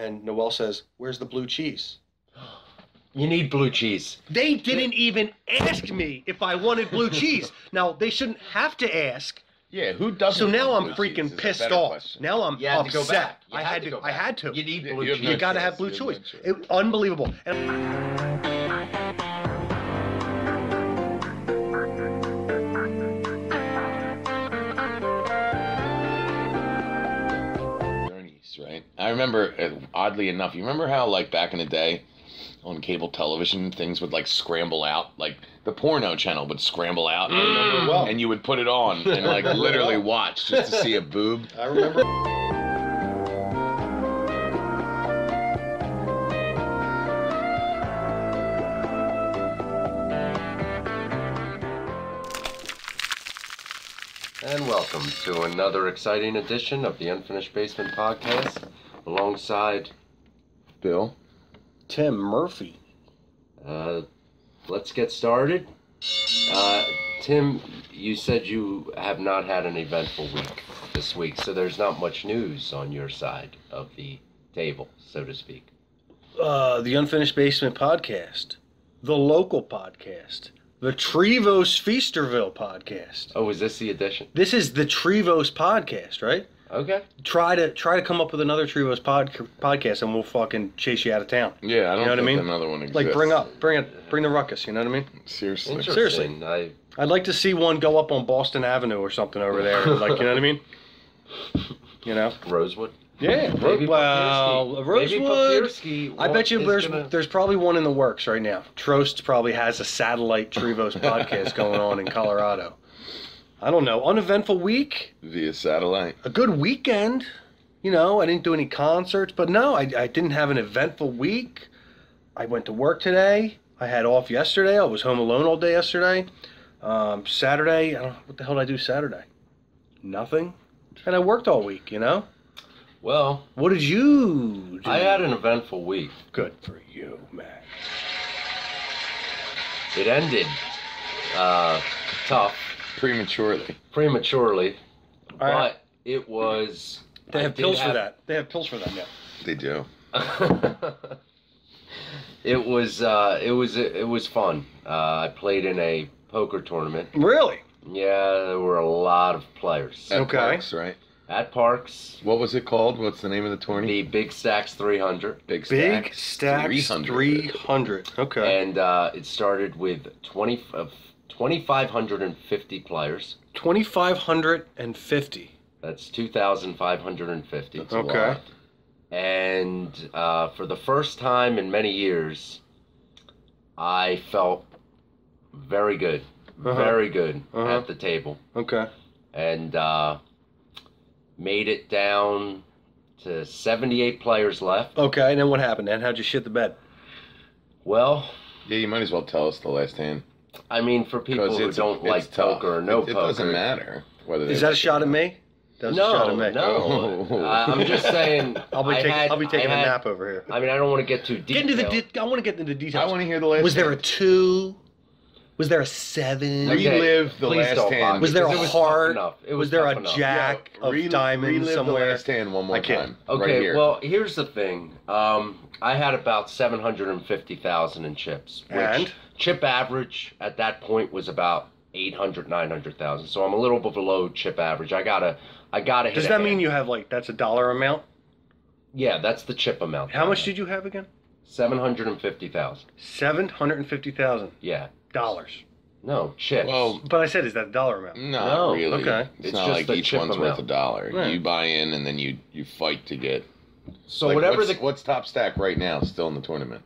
and Noelle says, "Where's the blue cheese?" You need blue cheese. They didn't even ask me if I wanted blue cheese. Now, they shouldn't have to ask. Yeah, who doesn't? So now I'm want blue freaking cheese is a pissed better off. question. Now I'm You had to go upset. back. You I had had to to. go I back. had to. You need Yeah, blue you have cheese. no You gotta have choice. blue You have no cheese. choice. Unbelievable. Journeys, right? I remember, oddly enough, you remember how, like, back in the day, on cable television, things would, like, scramble out? Like, the porno channel would scramble out, and you would put it on and, like, literally watch just to see a boob. I remember. And welcome to another exciting edition of the Unfinished Basement Podcast, alongside Bill? Tim Murphy. let's get started. Tim, you said you have not had an eventful week this week, so there's not much news on your side of the table, so to speak. The Unfinished Basement Podcast. The local podcast. The Trevose Feasterville podcast. Oh, is this the edition? This is the Trevose podcast, right? Okay. Try to come up with another Trevose podcast, and we'll fucking chase you out of town. Yeah, I don't You know what I think mean? another one exists. Like bring the ruckus. You know what I mean? Seriously. Interesting. Seriously. I'd like to see one go up on Boston Avenue or something over there. Like, you know what I mean? You know? Rosewood? Yeah. Maybe Well, Papierski. Rosewood. Maybe Papierski I bet you there's probably one in the works right now. Trost probably has a satellite Trevose podcast going on in Colorado. I don't know. Uneventful week. Via satellite. A good weekend. You know, I didn't do any concerts, but no, I didn't have an eventful week. I went to work today. I had off yesterday. I was home alone all day yesterday. Saturday, I don't know, what the hell did I do Saturday? Nothing. And I worked all week, you know? Well, What did you do? I had an eventful week. Good for you, man. It ended tough, prematurely, All right. but it was... They have pills for that. They have pills for that now. They do. It was fun. I played in a poker tournament. Really? Yeah, there were a lot of players. At Okay. Parks, right? At Parks, What was it called? What's the name of the tourney? the Big Stacks 300. Big Big Stacks 300. Okay. And it started with 2,550 players. 2,550. That's 2,550. It's a Okay. lot. And for the first time in many years, I felt very good. Very good at the table. Okay. And made it down to 78 players left. Okay, and then what happened, then? How'd you shit the bed? Well, Yeah, you might as well tell us the last hand. I mean, for people 'Cause who it's don't it's like tough. poker or no it poker. doesn't matter whether Is that a shot at me? That was a shot No, at me. no. Oh. I'm just saying. I'll be taking a had- nap over here. I mean, I don't want to get too Get detailed. into the. I want to get into the I details. want to hear the last Was there a hand. 2? Was there a 7? Okay, Relive the please last don't hand. bother Was there because a it was tough heart? enough. It Was there tough a enough. jack of diamonds relive somewhere? the last hand one more I can't. time. Okay, right here. well, here's the thing. I had about 750,000 in chips, which And? chip average at that point was about 800, 900,000. So I'm a little bit below chip average. I gotta hit. Does that mean you have, like, that's a dollar amount? Yeah, that's the chip amount. How much did you have again? 750,000. 750,000 Yeah. dollars. No, chips. Well, But I said, is that a dollar amount? not No, really. okay. It's It's not just like the each chip one's amount. worth $1. Right. You buy in and then you fight to get. so like, whatever what's top stack right now still in the tournament?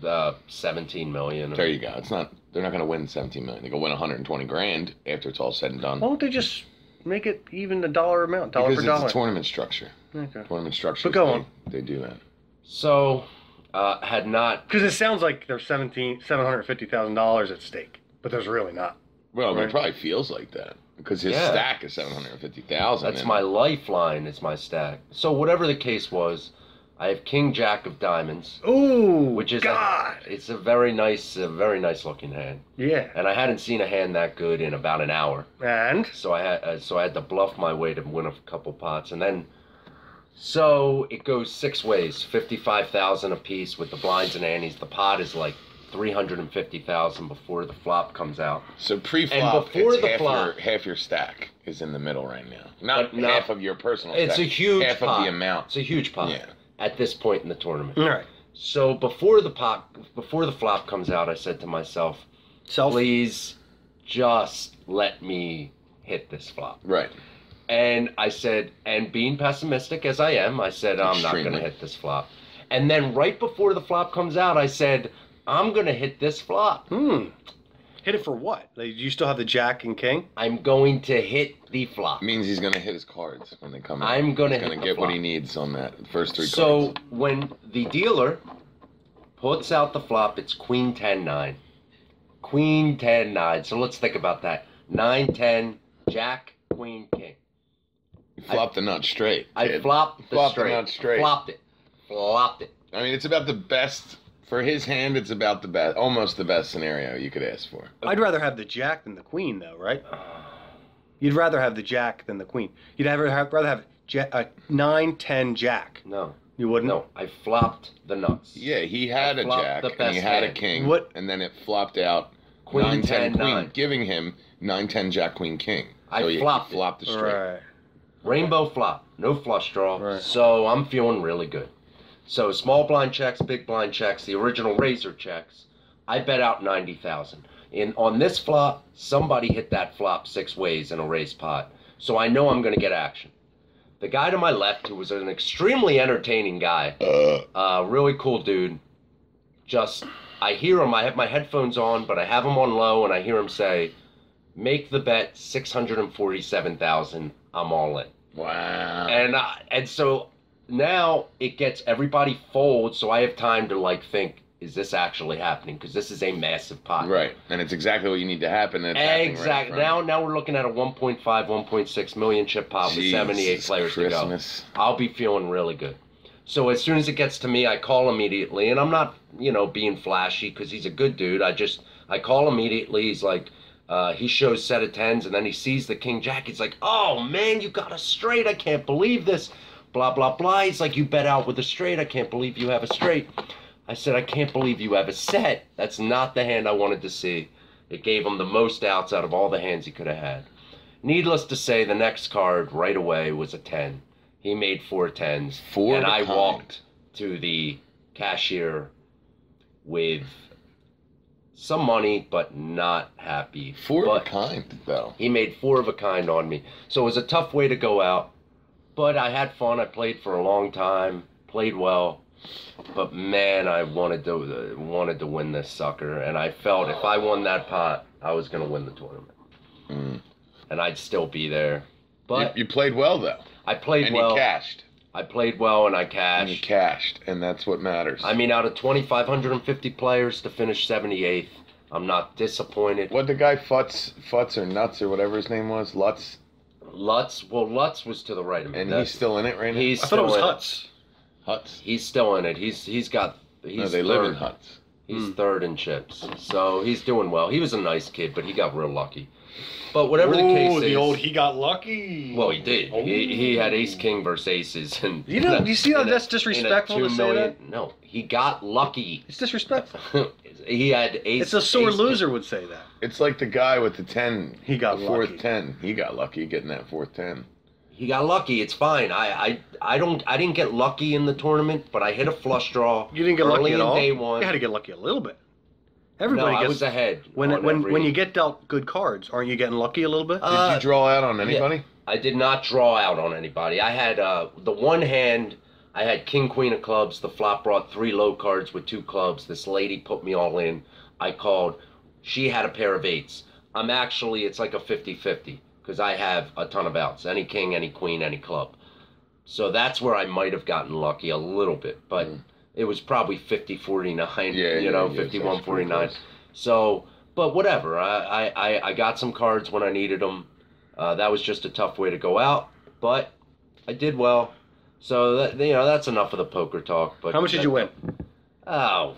the 17 million. There you go. It's not. They're not going to win 17 million. They go win 120 grand after it's all said and done. Why don't they just make it even a dollar amount, dollar Because per it's dollar? a tournament structure. Okay. Tournament structure. But go on. They do that. So had not. Because it sounds like there's $750,000 at stake, but there's really not. Well, Right. it probably feels like that because his Yeah. stack is 750,000. That's my lifeline. It's my stack. So whatever the case was, I have King Jack of Diamonds, Ooh, which is God. it's a very nice looking hand, Yeah. and I hadn't seen a hand that good in about an hour. And? So I had to bluff my way to win a couple pots, and then So it goes 6 ways, 55,000 a piece with the blinds and antes. The pot is like 350,000 before the flop comes out. So pre-flop, before it's the half your stack is in the middle right now. But Not half of your personal stack. It's a huge half pot. of the amount. It's a huge pot at this point in the tournament. All right. So before the flop comes out, I said to myself, please just let me hit this flop. Right. And I said, and being pessimistic as I am, I said, I'm not going to hit this flop. And then right before the flop comes out, I said, I'm going to hit this flop. Hit it for what? You still have the jack and king? I'm going to hit the flop. Means he's going to hit his cards when they come out. I'm going to He's going to get what he needs on that first 3 cards. So when the dealer puts out the flop, it's queen 10-9. Queen 10-9. So let's think about that. 9-10, jack, queen, king. You flopped the nut straight. I flopped the nut straight. Flopped it. I mean, it's about the best. For his hand, it's about the best, almost the best scenario you could ask for. I'd rather have the jack than the queen, though, right? You'd rather have the jack than the queen. You'd rather have 9-10 jack. No. You wouldn't? No, I flopped the nuts. Yeah, he had a jack, and he had a king, and then it flopped out queen 9-10 queen, 9. giving him 9-10 jack, queen, king. I So flopped he flopped the straight. Right. Rainbow flop, no flush draw, Right. so I'm feeling really good. So small blind checks, big blind checks, the original razor checks. I bet out 90,000. On this flop, somebody hit that flop 6 ways in a raise pot, so I know I'm going to get action. The guy to my left, who was an extremely entertaining guy, really cool dude. I hear him. I have my headphones on, but I have him on low, and I hear him say, "Make the bet 647,000. I'm all in." Wow. And so now it gets everybody fold, so I have time to think, is this actually happening? Because this is a massive pot. Right, and it's exactly what you need to happen. And it's exactly. Right Now we're looking at a 1.5, 1.6 million chip pot with 78 players Christmas. to go. I'll be feeling really good. So as soon as it gets to me, I call immediately, and I'm not, being flashy because he's a good dude. I call immediately. He's like, he shows set of 10s, and then he sees the king jack. He's like, "Oh man, you got a straight! I can't believe this." Blah blah blah. He's like, "You bet out with a straight. I can't believe you have a straight." I said, "I can't believe you have a set. That's not the hand I wanted to see." It gave him the most outs out of all the hands he could have had. Needless to say, the next card right away was a 10. He made 4 10s. And I walked to the cashier with some money, but not happy. 4 of a kind, though. He made 4 of a kind on me. So it was a tough way to go out. But I had fun. I played for a long time. Played well. But man, I wanted to win this sucker, and I felt if I won that pot, I was going to win the tournament, and I'd still be there. But you played well, though. I played well. And you cashed. I played well, and I cashed. And you cashed, and that's what matters. I mean, out of 2,550 players to finish 78th, I'm not disappointed. What the guy Futz or Nuts or whatever his name was, Lutz. Well, Lutz was to the right of me. And he's still in it right now. I thought it was Huts. Huts. He's still in it. He's no, they live in huts. He's third in chips, so he's doing well. He was a nice kid, but he got real lucky. But whatever the case is, the old he got lucky. Well, he did. He had ace king versus aces, and you see how that's disrespectful to say that? No, he got lucky. It's disrespectful. He had ace. It's a sore loser would say that. It's like the guy with the 10. He got the fourth lucky. 10. He got lucky getting that fourth 10. He got lucky. It's fine. I didn't get lucky in the tournament, but I hit a flush draw. You didn't get lucky at all. Day one. You had to get lucky a little bit. Everybody I gets. was ahead. When you get dealt good cards, aren't you getting lucky a little bit? Did you draw out on anybody? Yeah, I did not draw out on anybody. I had the one hand. I had king queen of clubs. The flop brought 3 low cards with 2 clubs. This lady put me all in. I called. She had a pair of 8s. It's like a 50-50 because I have a ton of outs. Any king, any queen, any club. So that's where I might have gotten lucky a little bit, but it was probably 50-49, 51-49. So, but whatever. I got some cards when I needed them. That was just a tough way to go out, but I did well. So that's enough of the poker talk. But how much did you win? Oh,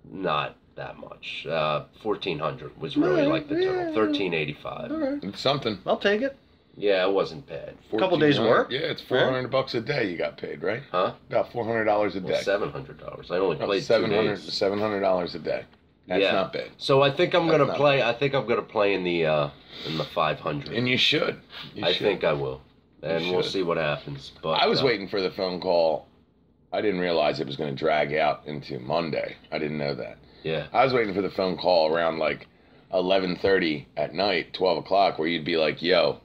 not that much. 1,400 was really like the total. 1,385. All right. It's something. I'll take it. Yeah, it wasn't bad. A couple days work? Yeah, it's $400 a day you got paid, right? Huh? About $400 a day. $700. I only played 2 days. $700 a day. That's not bad. So I think I'm gonna play. Bad. I think I'm gonna play in the 500. And you should. I think I will, and we'll see what happens. But I was waiting for the phone call. I didn't realize it was going to drag out into Monday. I didn't know that. Yeah. I was waiting for the phone call around like 11:30 at night, 12 o'clock, where you'd be like, "Yo,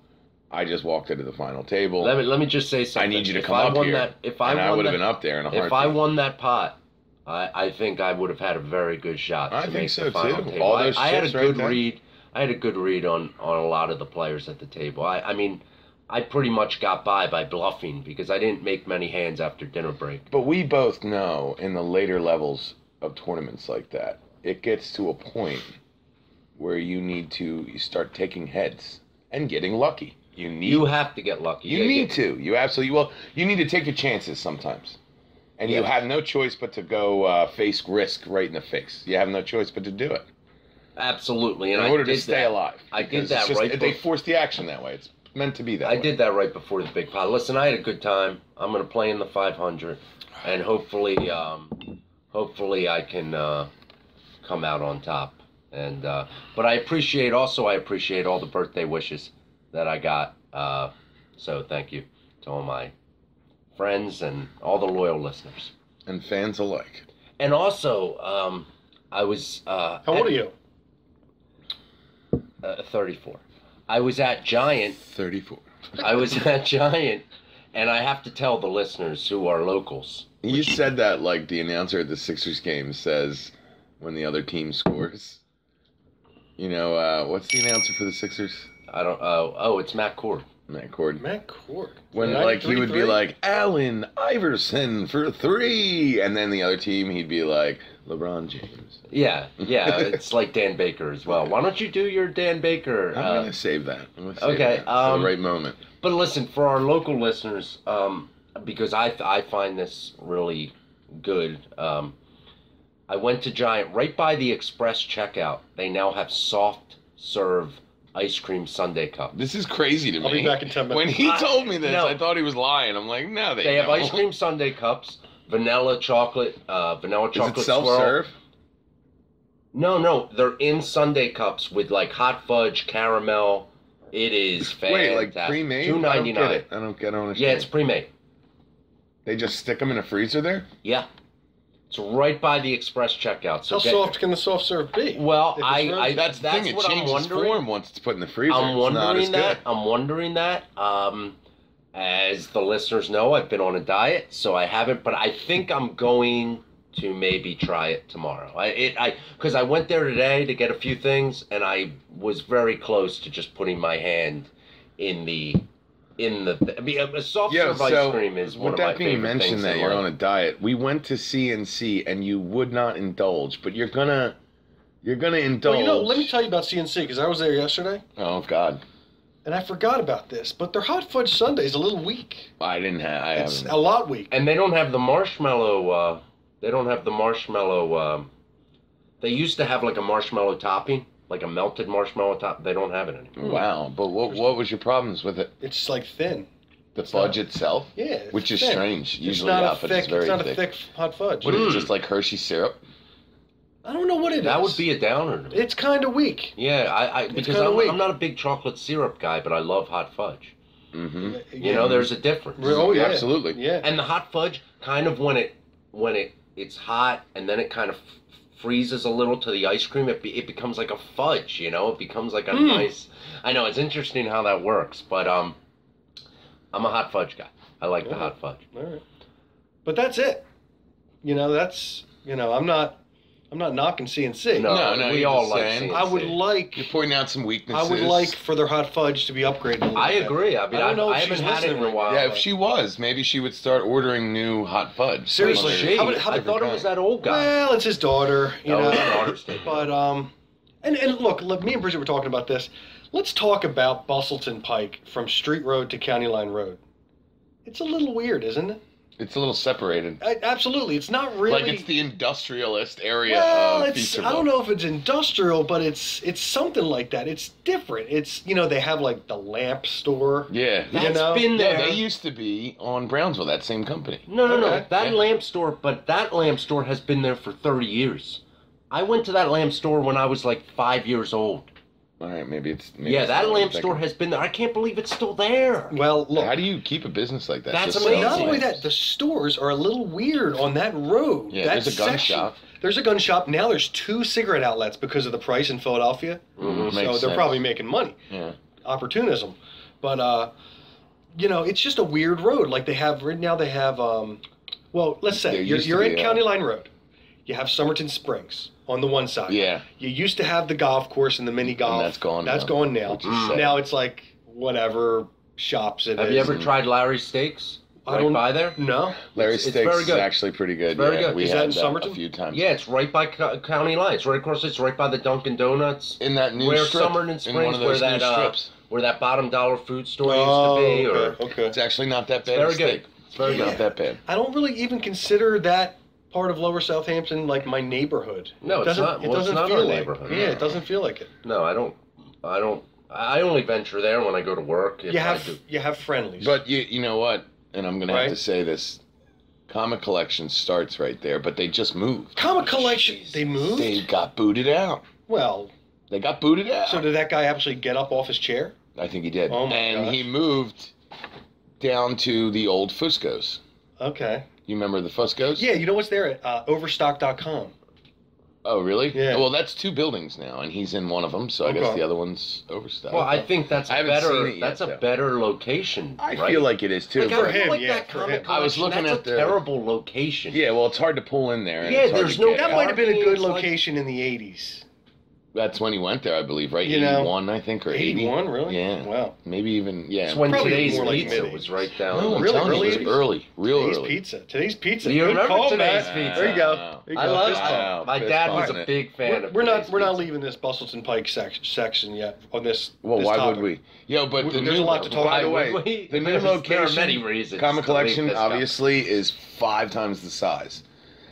I just walked into the final table. Let me just say something. I need you to come up here." I would have been up there in a heartbeat. If I won that pot, I think I would have had a very good shot. I think so too. All those I had a good read. I had a good read on a lot of the players at the table. I mean, I pretty much got by bluffing because I didn't make many hands after dinner break. But we both know in the later levels of tournaments like that, it gets to a point where you start taking heads and getting lucky. You have to get lucky. You need to. You absolutely will. You need to take your chances sometimes. And you have no choice but to go face risk right in the face. You have no choice but to do it. Absolutely. And in order to stay alive. I did that right. They force the action that way. It's meant to be that way. I did that right before the big pot. Listen, I had a good time. I'm going to play in the 500. And hopefully I can come out on top. And but I appreciate all the birthday wishes that I got. So thank you to all my friends and all the loyal listeners and fans alike. And also, I was how old are you? 34. I was at Giant. 34. I was at Giant, and I have to tell the listeners who are locals. You said that like the announcer at the Sixers game says when the other team scores. You know, what's the announcer for the Sixers? I don't. It's Matt Cord. Matt Cord. When like he would be like Allen Iverson for 3, and then the other team he'd be like LeBron James. Yeah, it's like Dan Baker as well. Why don't you do your Dan Baker? I'm gonna save that. Okay, for the right moment. But listen, for our local listeners, because I find this really good. I went to Giant right by the express checkout. They now have soft serve ice cream sundae cup. This is crazy to me. I'll be back in 10 minutes. When he told me this, I thought he was lying. I'm like, no, they have ice cream sundae cups, vanilla chocolate Is it self-serve? No, they're in sundae cups with like hot fudge, caramel. It is fantastic. Wait, like pre-made? $2.99. I don't get it. I don't understand. Yeah, it's pre-made. They just stick them in a freezer there? Yeah. It's right by the express checkout. So how soft can the soft serve be? Well, that's the thing. It changes form once it's put in the freezer. I'm wondering that. As the listeners know, I've been on a diet, so I haven't. But I think I'm going to maybe try it tomorrow. Because I went there today to get a few things, and I was very close to just putting my hand in the. A soft serve ice cream is one of my favorite things. With that being mentioned that you're on a diet, we went to CNC and you would not indulge, but you're gonna indulge. Well, let me tell you about CNC because I was there yesterday. Oh God! And I forgot about this, but their hot fudge sundae is a little weak. It's a lot weak. And they don't have the marshmallow. They used to have like a marshmallow topping. Like a melted marshmallow top, they don't have it anymore. Wow, but what was your problems with it? It's like thin. The fudge itself? Yeah. Which is strange. Usually it's not thick. It's not a thick hot fudge. What is it, just like Hershey syrup? I don't know what it is. That would be a downer. It's kind of weak. Yeah, because I'm not a big chocolate syrup guy, but I love hot fudge. Mm-hmm. You know, there's a difference. Oh yeah, absolutely. Yeah. And the hot fudge, kind of when it's hot and then it kind of freezes a little to the ice cream, it becomes like a fudge, you know? It becomes like a nice... I know, it's interesting how that works, but I'm a hot fudge guy. I like the hot fudge. All right. But that's it. You know, I'm not knocking CNC. No, we all like CNC. I would like... You're pointing out some weaknesses. I would like for their hot fudge to be upgraded a little I bit. agree. I mean, I haven't had it in a while. Yeah, if she was, maybe she would start ordering new hot fudge. Seriously. I thought it was that old guy. Well, it's his daughter, you know. His daughter's but, and look, me and Bridget were talking about this. Let's talk about Bustleton Pike from Street Road to County Line Road. It's a little weird, isn't it? It's a little separated. Absolutely, it's not really Like it's the industrialist area well, of it's Feasterville. I don't know if it's industrial, but it's something like that. It's different. It's they have like the lamp store. Yeah. That's know? been there. Yeah, they used to be on Brownsville, that same company. No. Okay. That Yeah. lamp store, but that lamp store has been there for 30 years. I went to that lamp store when I was like 5 years old. All right, maybe it's Yeah, that lamp store has been there. I can't believe it's still there. Well, look. How do you keep a business like that? That's Just amazing. Not selling only lamps? that, the stores are a little weird on that road. Yeah, that there's a gun section. shop. There's a gun shop. Now there's 2 cigarette outlets because of the price in Philadelphia. Mhm, So makes they're sense. probably making money. Yeah. Opportunism. But, it's just a weird road. Like right now they have, well, let's say There you're used to in be, County Line Road. You have Somerton Springs on the one side. Yeah. You used to have the golf course and the mini golf. And that's gone That's now, gone now. which is sad. Now it's like whatever shops it is. Have you ever tried Larry's Steaks? I Right don't- by there? No. Larry's It's Steaks very is good. actually pretty good. It's very yeah, good. We Is that had in Somerton? a few times. Yeah, it's right by County Line. It's right across. It's right by the Dunkin' Donuts. In that new Where strip. Somerton in Springs, one of where those new that strips. where that bottom dollar food store Oh, used to be, or okay. It's actually not that bad. very a steak. good. It's very Yeah. Not that bad. I don't really even consider that part of Lower Southampton like my neighborhood. No, it's not. It Well, it's doesn't not feel our like neighborhood. Yeah, it doesn't feel like it. No, I don't. I only venture there when I go to work. If You I do. have friendlies. But you know what? And I'm gonna have Right. to say this. Comic Collection starts right there, but they just moved. Comic Collection, they moved? They got booted out. Well, They got booted out. so did that guy actually get up off his chair? I think he did. Oh my and gosh. he moved down to the old Fusco's. Okay. You remember the Fusco's? Yeah, you know what's there at overstock.com? Oh, really? Yeah. Well, that's 2 buildings now, and he's in one of them, so I guess Okay. the other one's Overstock. Well, I think that's I a haven't better. seen it yet, That's a though. better location. I right? feel like it is too. Like, For I feel him, like yeah, that for comic him. I was collection, looking that's at a the- terrible location. Yeah, well, it's hard to pull in there. and Yeah, it's hard there's to no- get That out. might have been a good Parking is like- location in the 80s. That's when he went there, I believe, right? You know, 81, I think, or 80. 81, really? Yeah. Wow. Maybe even, yeah. It's when Probably today's more like pizza mid-80s. was right down. No, I'm Really, telling you, early it was 80s? early, real Today's early. pizza. Today's pizza. You Good remember call, today's Matt. pizza? There you go. Wow. There you I go. love Fist bump. Wow. My Fist dad was bumping a it. big fan of We're not today's leaving this Bustleton Pike section yet on this. Well, this why topic. would we? Yo, but the There's new, a lot to talk by about. the way, Why would we? the new There are location, many reasons Comic to leave Collection, this obviously, is 5 times the size.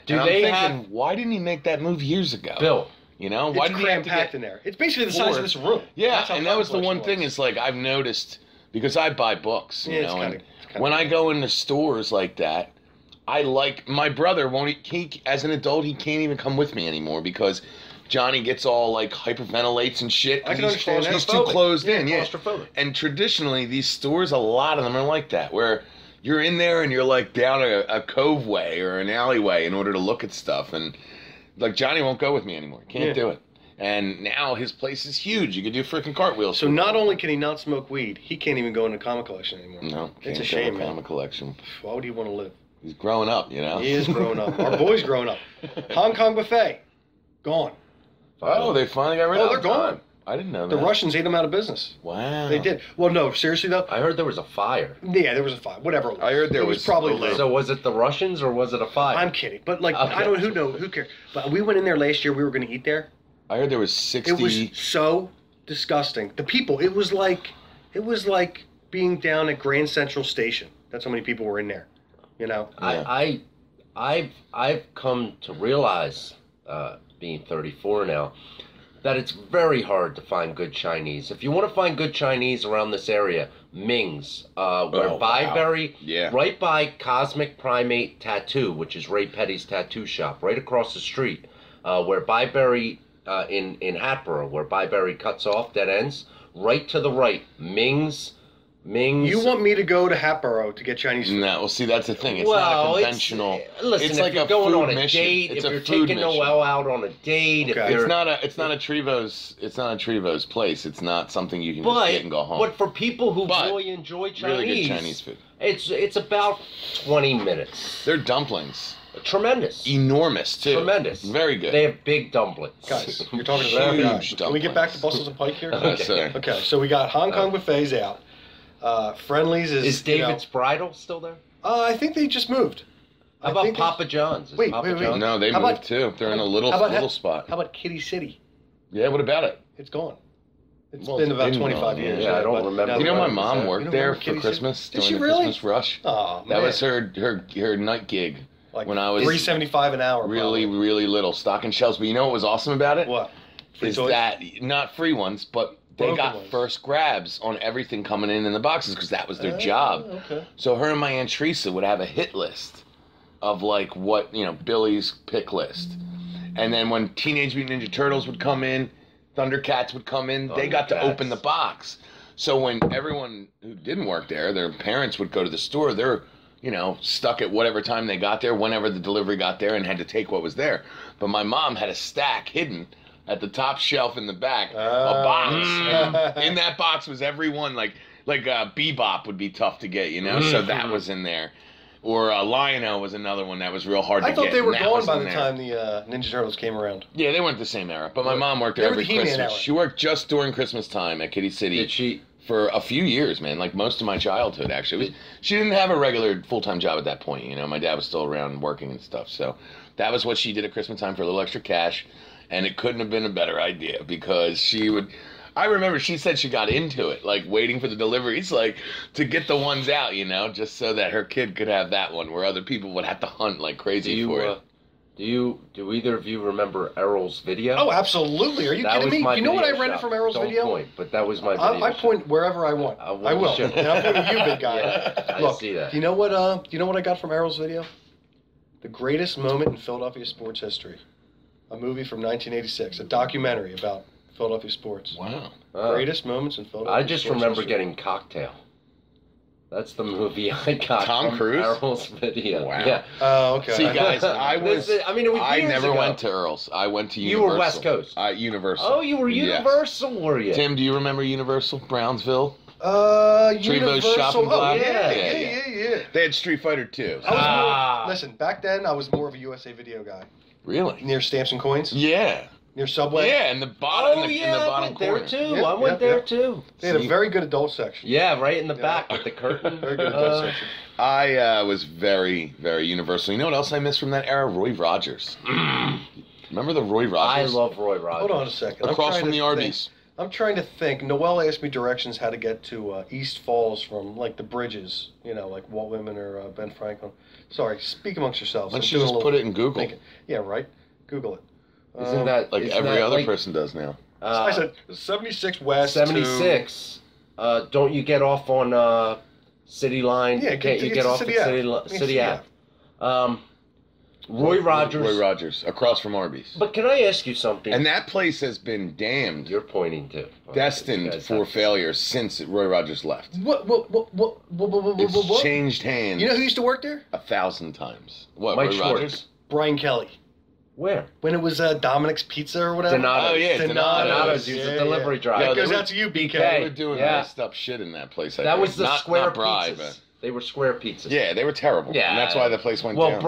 Do And I'm they thinking, have why didn't he make that move years ago? Bill? You know, why It's did he have cram to packed get... in there. It's basically the size of this room. Yeah, That's how and that was the Comic one Collection thing is like I've noticed because I buy books, you Yeah, it's know, kinda- and it's kinda when I weird. go into stores like that, I like my brother won't he as an adult he can't even come with me anymore because Johnny gets all like hyperventilates and shit. I can 'cause understand that. He's too closed in, yeah. Claustrophobic. And traditionally, these stores, a lot of them are like that, where you're in there and you're like down a cove way or an alleyway in order to look at stuff, and like Johnny won't go with me anymore. Can't Yeah. do it. And now his place is huge. You can do freaking cartwheels. So not only can he not smoke weed, he can't even go into Comic Collection anymore. No, It's can't a go shame, to man. Comic Collection. Why would he want to live? He's growing up, you know. He is growing up. Our boy's growing up. Hong Kong buffet, gone. Oh, they finally got rid Oh, of they're it. gone. I didn't know The that. Russians ate them out of business. Wow. They did. Well, no, seriously though. I heard there was a fire. Yeah, there was a fire. Whatever. It was. I heard there It was probably over- lit. So was it the Russians or was it a fire? I'm kidding, but like Okay. I don't. Who knows? Who cares? But we went in there last year. We were going to eat there. I heard there was 60. It was so disgusting. The people. It was like being down at Grand Central Station. That's how many people were in there. You know. I've come to realize, being 34 now, that it's very hard to find good Chinese. If you want to find good Chinese around this area, Ming's, where wow. Byberry, Yeah. right by Cosmic Primate Tattoo, which is Ray Petty's tattoo shop, right across the street, where Byberry, in Hatboro, where Byberry cuts off, dead ends, right to the right, Ming's. You want me to go to Hatboro to get Chinese food? No, well, see, that's the thing. It's not a conventional. Listen, it's if like you're a going food on a mission. date, It's if a you're food taking mission. Noelle out on a date, Okay. if you're... It's not a Trevo's place. It's not something you can just But, get and go home. but for people who But really enjoy Chinese, really good Chinese food. it's about 20 minutes. Their dumplings, Tremendous. enormous too. Tremendous. Very good. They have big dumplings. Guys, you're talking to the guy. Huge Can we get back to dumplings. Bustles and Pike here? Yes, sir. Okay, so we got Hong Kong buffets out. Friendlies is Is David's Bridal still there? I think they just moved. How I about think Papa John's? Is Wait, Papa wait, wait. John's? No, they How moved about- too. They're in a little how about little spot. How about Kitty City? Yeah, what about it? It's gone. It's been about 25 years. Yeah, I don't remember. You know, my when mom You worked don't there remember for Christmas Did during she the really? Christmas rush. Oh, man. That was her night gig. Like when I was $3.75 an hour. really, probably. really little, stocking shelves. But you know what was awesome about it? What? Free Is toys? that not free ones, but they Broken got ones. first grabs on everything coming in the boxes because that was their job. Okay. So her and my Aunt Teresa would have a hit list of like what, you know, Billy's pick list. And then when Teenage Mutant Ninja Turtles would come in, Thundercats would come in, they got to open the box. So when everyone who didn't work there, their parents would go to the store, they're, you know, stuck at whatever time they got there, whenever the delivery got there, and had to take what was there. But my mom had a stack hidden at the top shelf in the back, a box. And in that box was everyone, like Bebop would be tough to get, you know? So that was in there. Or Lion-O was another one that was real hard to get. I thought they were and that gone was by in the there. time the Ninja Turtles came around. Yeah, they weren't the same era. But my mom worked there They were every the He-Man Christmas. era. She worked just during Christmas time at Kitty City. Did she? For a few years, man. Like most of my childhood, actually. She didn't have a regular full-time job at that point. You know, my dad was still around working and stuff. So that was what she did at Christmas time for a little extra cash. And it couldn't have been a better idea because she would... I remember she said she got into it, like waiting for the deliveries, like to get the ones out, you know, just so that her kid could have that one where other people would have to hunt like crazy for it. Do either of you remember Errol's video? Oh, absolutely. Are you That kidding was me? my You know what I video rented shop. from Errol's Don't video? point, but that was my video I shop. point wherever I want. I will. I will. Sure. And I'm pointing you, big guy. Yeah, I Look, see that. You know what I got from Errol's video? The greatest moment in Philadelphia sports history. A movie from 1986, a documentary about Philadelphia sports. Wow. Greatest moments in Philadelphia. I just sports remember history. getting Cocktail. That's the movie I got Tom from Cruise? Errol's video. Wow. Yeah. Oh, okay. See, guys, It was I years never ago. went to Earl's. I went to You Universal. were West Coast. Universal. Oh, you were Yes. Universal, were you? Tim, do you remember Universal? Brownsville? Trevo's Trevo's Shopping Block? Yeah. They had Street Fighter 2. I was more, listen, back then I was more of a USA Video guy. Really? Near Stamps and Coins, Yeah. near Subway. Yeah, in the bottom, Oh, in the yeah, I bottom went corner. there too. Yeah, I went yeah, there yeah. too. They had a very good adult section. Yeah, right in the Yeah. back with the curtain. Very good adult section. I was very, very Universal. You know what else I missed from that era? Roy Rogers. Remember the Roy I Rogers? love Roy Rogers. Hold on a second. Across from the Arby's. I'm trying to think. Noelle asked me directions how to get to East Falls from like the bridges, you know, like Walt Whitman or Ben Franklin. Sorry, speak amongst yourselves. Why don't I'm you doing just a put little it in Google? thinking. Yeah, right. Google it. Isn't that Like isn't every that other like, person does now. I said 76 West. 76. Don't you get off on City Line? Yeah, Can't you it's get a off City the Ave. City Ave? Roy Rogers. Roy Rogers, across from Arby's. But can I ask you something? And that place has been damned, You're pointing to. destined Guys, for failure since Roy Rogers left. What? It's changed hands. You know who used to work there? 1,000 times. What, Mike Roy Schwartz. Rogers? Brian Kelly. Where? When it was Dominic's Pizza or whatever. Donato's. Oh, yeah, Donato's. He was a delivery driver. That Yo, goes they out to you, BK. They were doing Yeah. messed up shit in that place. That was the not, square not Bry, pizzas. but They were square pizzas. yeah, they were terrible. Yeah. And that's why the place went Well, down.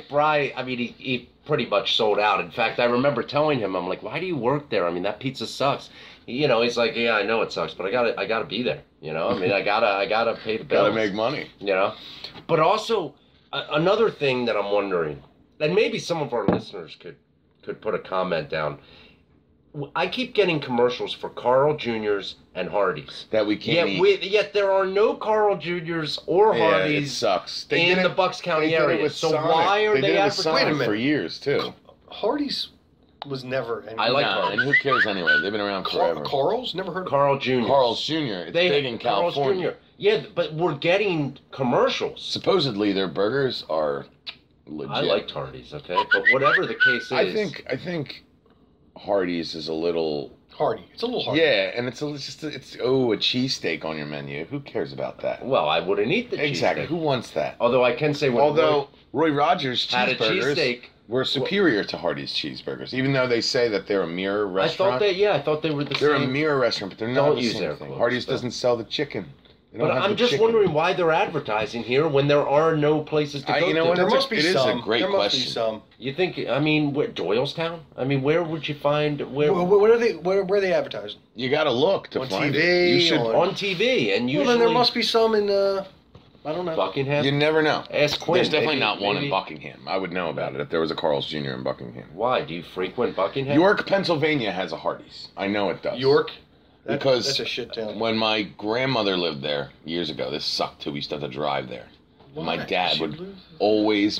Bry, I mean, he pretty much sold out. In fact, I remember telling him, I'm like, why do you work there? I mean, that pizza sucks. You know, he's like, yeah, I know it sucks, but I gotta be there. You know, I mean, I gotta pay the bills. Gotta make money. You know, but also another thing that I'm wondering, and maybe some of our listeners could put a comment down. I keep getting commercials for Carl Jr.'s and Hardee's. That we can't eat. Yet there are no Carl Jr.'s or Yeah, it Hardee's sucks. in did the it- Bucks County they did it area. with So Sonic. why are they they did it with advertising? Sonic Wait a minute. for years too? Hardee's was never. I like Nah, Hardee's. and who cares anyway? They've been around forever. Carl's? Never heard of Carl Jr. Carl's Jr. It's big in Carl's California. Jr. Yeah, but we're getting commercials. Supposedly their burgers are legit. I liked Hardee's, okay? But whatever the case is. I think Hardee's is a little. Hardy. It's a little hard. Yeah, and it's a cheesesteak on your menu. Who cares about that? Well, I wouldn't eat the Exactly. cheesesteak. Who wants that? Although I can say when Although Roy Rogers had a cheeseburgers cheesesteak. were superior to Hardee's cheeseburgers, even though they say that they're a mirror I restaurant. thought they were the They're same. a mirror restaurant, but they're not Don't the use same air thing. quotes, Hardee's though. doesn't sell the chicken. They don't But have I'm the just chicken. wondering why they're advertising here when there are no places to go you know to. what? There It must be is a some. great there must be question. some. You think? I mean, where, Doylestown? I mean, where would you find where What are they? Where are they advertising? You got to look to On find TV, it. You should. on- on TV? And usually Well, then there must be some in. I don't know. Buckingham. You never know. Ask Quinn. There's definitely maybe- not one in maybe- Buckingham. I would know about it if there was a Carl's Jr. in Buckingham. Why do you frequent Buckingham? York, Pennsylvania has a Hardee's. I know it does. York. Because that's a shit town. when my grandmother lived there years ago, this sucked too. We used to have to drive there. Why? My dad She would loses- always,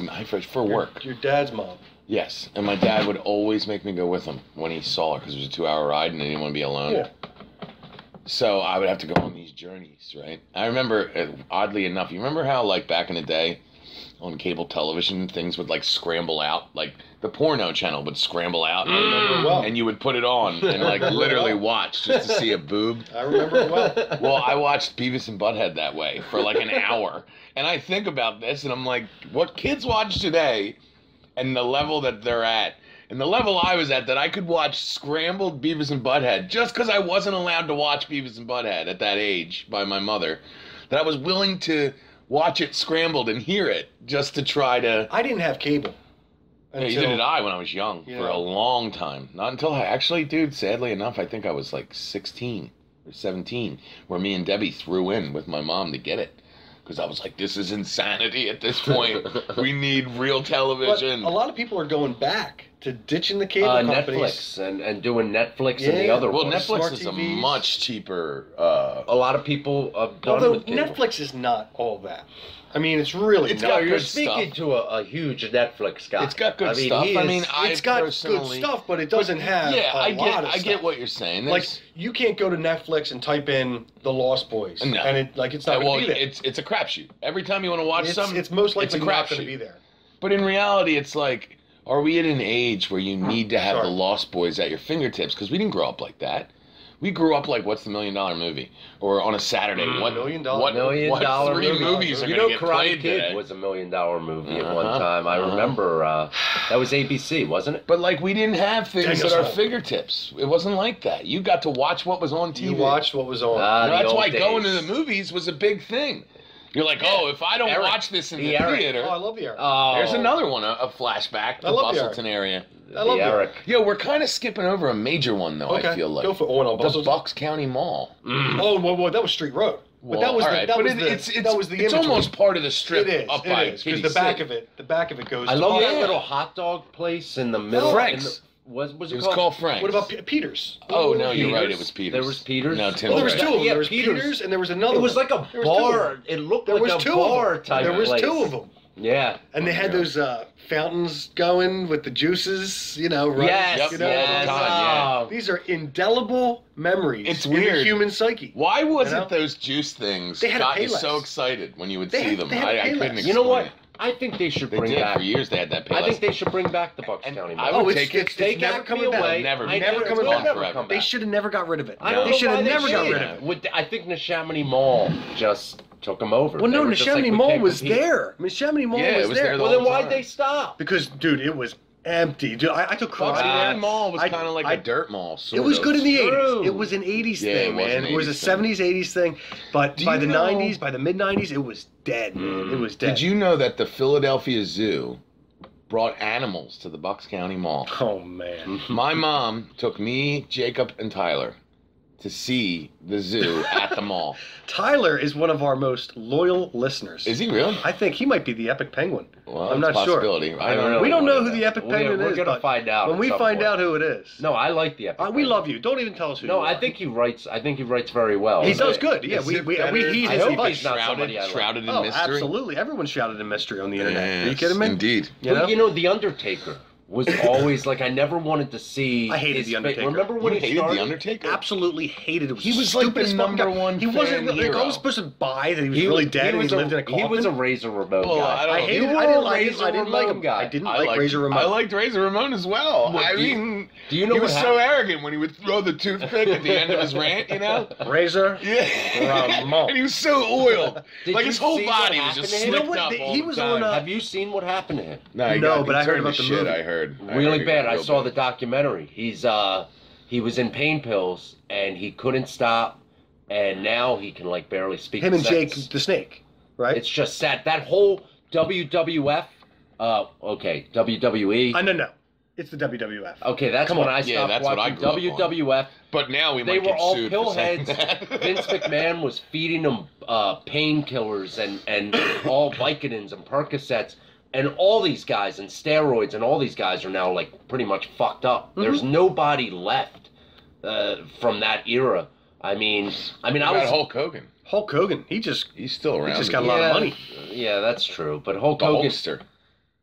for work. Your dad's mom. Yes, and my dad would always make me go with him when he saw her because it was a 2-hour ride and I didn't want to be alone. Yeah. So I would have to go on these journeys, right? I remember, oddly enough, you remember how, like, back in the day on cable television, things would, like, scramble out? Like, the porno channel would scramble out. I remember well. And you would put it on and, like, literally watch just to see a boob. I remember it well. Well, I watched Beavis and Butthead that way for, like, an hour. And I think about this, and I'm like, what kids watch today and the level that they're at, and the level I was at, that I could watch scrambled Beavis and Butthead just because I wasn't allowed to watch Beavis and Butthead at that age by my mother, that I was willing to watch it scrambled and hear it just to try to... I didn't have cable. Yeah, neither did I when I was young, for a long time. Not until I actually, dude, sadly enough, I think I was like 16 or 17, where me and Debbie threw in with my mom to get it. Because I was like, this is insanity at this point. We need real television. But a lot of people are going back to ditching the cable companies. Netflix and doing Netflix and the other well, ones. Netflix Smart is TVs. a much cheaper... A lot of people have done Although with cable. Netflix is not all that. I mean, it's really It's not. got You're good speaking stuff. to a huge Netflix guy. It's got good I mean, stuff. he I is- mean, It's got good stuff, but it doesn't have a lot of I stuff. get what you're saying. Like, There's- you can't go to Netflix and type in The Lost Boys. No. And it's not well, going to be there. it's a crapshoot. Every time you want to watch something, It's most likely it's a not going to crapshoot. be there. But in reality, it's like, are we at an age where you need to have Sorry. the Lost Boys at your fingertips? Because we didn't grow up like that. We grew up like, what's the $1 million movie? Or on a Saturday, what $1 million what, $1 what million three movie. movies are You going know, to get Karate played Kid today? was $1 million movie at one Uh-huh, time. I remember that was ABC, wasn't it? But like, we didn't have things Dang, at our that's fingertips. It wasn't like that. You got to watch what was on TV. You watched what was on. The That's old why going to days. the movies was a big thing. You're like, oh, if I don't Eric. watch this in the Eric. theater, Oh, I love the Eric. there's another one, a flashback to I love the Bustleton area. I love the the Eric. Yo, we're kind of skipping over a major one though. Okay, I feel like go for on the Bustleton. Bucks County Mall. Oh, well, that was Street Road. But that was all the, right, that but was the, it's that was the it's in-between. almost part of the strip It is. up by It is. Kitty Because the back City. of it goes. I to love the that yeah. little hot dog place in the middle. Frank's. Was It it was called? called Frank's. What about Peters? Oh no, you're right. Peters? It was Peters. There was Peters. No, Tim. Well, there was two of them. Yeah, There was Peters. Peters, and there was another. It was one. like a There was two of bar. them. It looked There like was a two bar of them. type There was place. two of them. Yeah. And they had those fountains going with the juices, right? Yes. You know, Yes. God, yeah. Oh. These are indelible memories It's in the weird. human psyche. Why was You know? it those juice things They had got a you Payless. so excited when you would They see had- them? they had a I couldn't Payless. explain You know what? it. I think they should They bring did back. for years. They had that Payless. I think they should bring back the Bucks And County I Mall. would Oh, take it. it's never Take coming me back. away. Never- I never know coming it's back. never Forever. come They back. should have never got rid of it. I don't They know should have why never got did. rid of it. I think Neshaminy Mall just took them over. Well, They no, were just like, Neshaminy we Mall can't was compete. there. Neshaminy Mall Yeah, it was was there. there the Well, then whole why'd time. they stop? Because, dude, it was empty. Dude, I took Bucks karate County there. Mall was I- kind of like I- a dirt mall. Sort It was of. good in the True. 80s. It was an 80s Yeah, thing, it was man. an It was a 80s thing. 70s, 80s thing. But Do by you the know- 90s, by the mid-90s, it was dead, man. It was dead. Did you know that the Philadelphia Zoo brought animals to the Bucks County Mall? Oh, man. My mom took me, Jacob, and Tyler to see the zoo at the mall. Tyler is one of our most loyal listeners. Is he really? I think he might be the Epic Penguin. Well, I'm it's a not sure. possibility. I don't really We don't wanna know who the Epic Penguin We're is, gonna but find out when at we some find point. out who it is. No, I like the Epic We Penguin. love you. Don't even tell us who No, you are. I think he writes very well. He does good. Yeah, Is we it heed better his I hope advice. he's not somebody I like. shrouded in Oh, mystery? absolutely. Everyone's shrouded in mystery on the internet. Are you Yes, kidding me? Indeed. You know? The Undertaker was always like I never wanted to see. I hated his The fa- Undertaker. Remember when You he hated started? The Undertaker? Absolutely hated it. He was like stupid the as fucking number guy. one He wasn't fan really, like, I hero. was supposed to buy that he was really dead and he lived in a coffin. He was a Razor Ramon Well, guy. I don't- I hated You it. were I a didn't like Razor him. guy. I didn't like Razor Ramon. I liked Razor Ramon as well. Well, I do you- mean, do you know he what was so happened? arrogant when he would throw the toothpick at the end of his rant, you know? Razor Yeah. Ramon. And he was so oiled. Did Like you his whole see what body was happened just to him? slicked You know what? up all He the was time. on Have you seen what happened to him? No, No, but I heard turned about to the shit, movie. I heard. Really he bad. got I real saw bad. the documentary. He was in pain pills and he couldn't stop, and now he can like barely speak. Him a and Jake sentence. the Snake, right? It's just sad. That whole WWF. WWE. No. It's the WWF. Okay, that's Come when on. I stopped Yeah, that's what I watching grew up on. WWF. But now we They might were get all sued for saying pillheads. that. Vince McMahon was feeding them painkillers and all Vicodins and Percocets. And all these guys and steroids and all these guys are now like pretty much fucked up. There's nobody left from that era. I mean, What I about was Hulk Hogan? Hulk Hogan, He's still around. he just got a lot of money. Yeah, that's true. But Hulk The Hogan, Hulkster.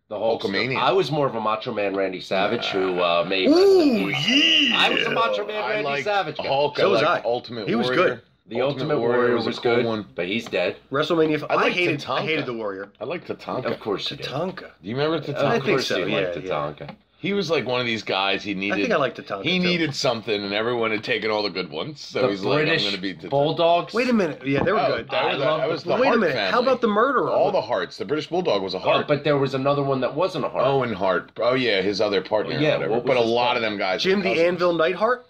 the Hulkster. Hulkamania. I was more of a Macho Man Randy Savage who made. Ooh, yeah. I was a Macho Man I Randy like Savage guy. Hulk. So was liked I. Ultimate He was Warrior. good. The Ultimate Warrior was a cool good, one. but he's dead. WrestleMania. I like hated Tatanka. the Warrior. I like Tatanka. Of course you did. Tatanka. Do you remember Of Tatanka? I think course so, you yeah, liked Tatanka. He was like one of these guys. He needed. I think I like Tatanka. He too. needed something, and everyone had taken all the good ones. So The he's like, I'm British going to be Tatanka. Bulldogs. Wait a minute. Yeah, they were good. That was the Wait Hart a minute. family. How about the murderer? All the Hearts. The British Bulldog was a Oh, Hart. but there was another one that wasn't a Hart. Owen Hart. Oh yeah, his other partner. Yeah, or whatever. what was But a his lot partner? of them guys. Jim were the cousins. Anvil Neidhart.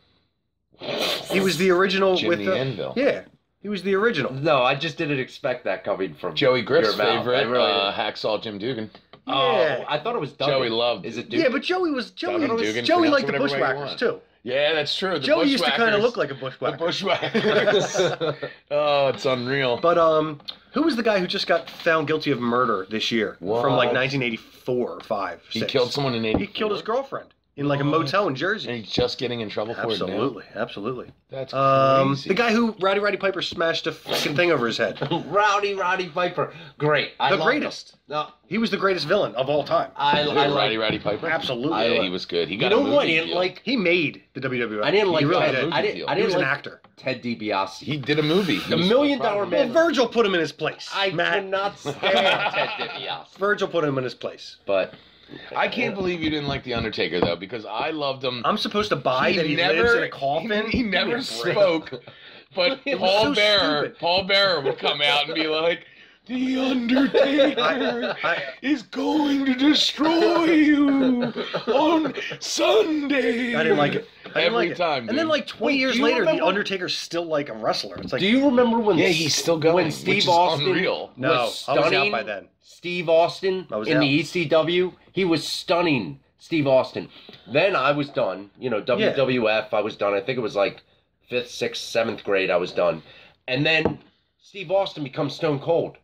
He was the original Jim with the Anvil. Yeah, he was the original. No, I just didn't expect that coming from Joey Griff's your mouth. favorite, I really Hacksaw Jim Dugan. Oh, Yeah. I thought it was Duggan. Joey loved. Is it Dugan? Yeah, but Joey Duggan, Dugan, Joey pronounce liked the whatever way you Bushwhackers want. too. Yeah, that's true. The Joey used to kind of Bushwhackers- look like a the bushwhacker. Bushwhackers. Oh, it's unreal. But who was the guy who just got found guilty of murder this year What? from like 1984 or 5? He 6? killed someone in 84. He killed his girlfriend in like a motel in And Jersey. he's just getting in trouble for Absolutely, absolutely. it now. That's crazy. The guy who Roddy Piper smashed a fucking thing over his head. Rowdy Piper. Great. I The loved greatest. him. No, He was the greatest villain of all time. I Roddy like. Piper. Absolutely. Yeah, he was good. He You got a know movie what? I didn't deal. like. He made the WWF. I didn't like. He really Ted, did. I movie didn't. deal. I He was didn't an like actor. Ted DiBiase. He did a movie. He The was $1 million probably- man. Well, Virgil put him in his place. I Matt. cannot stand Ted DiBiase. Virgil put him in his place. But I can't believe you didn't like The Undertaker, though, because I loved him. I'm supposed to buy that he lives in a coffin? He Give me never a break. spoke. But It was so stupid. Paul Bearer would come out and be like, "The Undertaker is going to destroy you on Sunday." I didn't like it. I didn't Every like it. time, And then dude. like 20 years do you later, remember- the Undertaker's still like a wrestler. It's like do you remember when? Yeah, he's still going, When which Steve is Austin unreal. No, I was was out stunning by then. Steve Austin I was in out. the ECW. He was stunning, Steve Austin. Then I was done. You know, WWF. I was done. I think it was like 5th, 6th, 7th grade. I was done. And then Steve Austin becomes Stone Cold.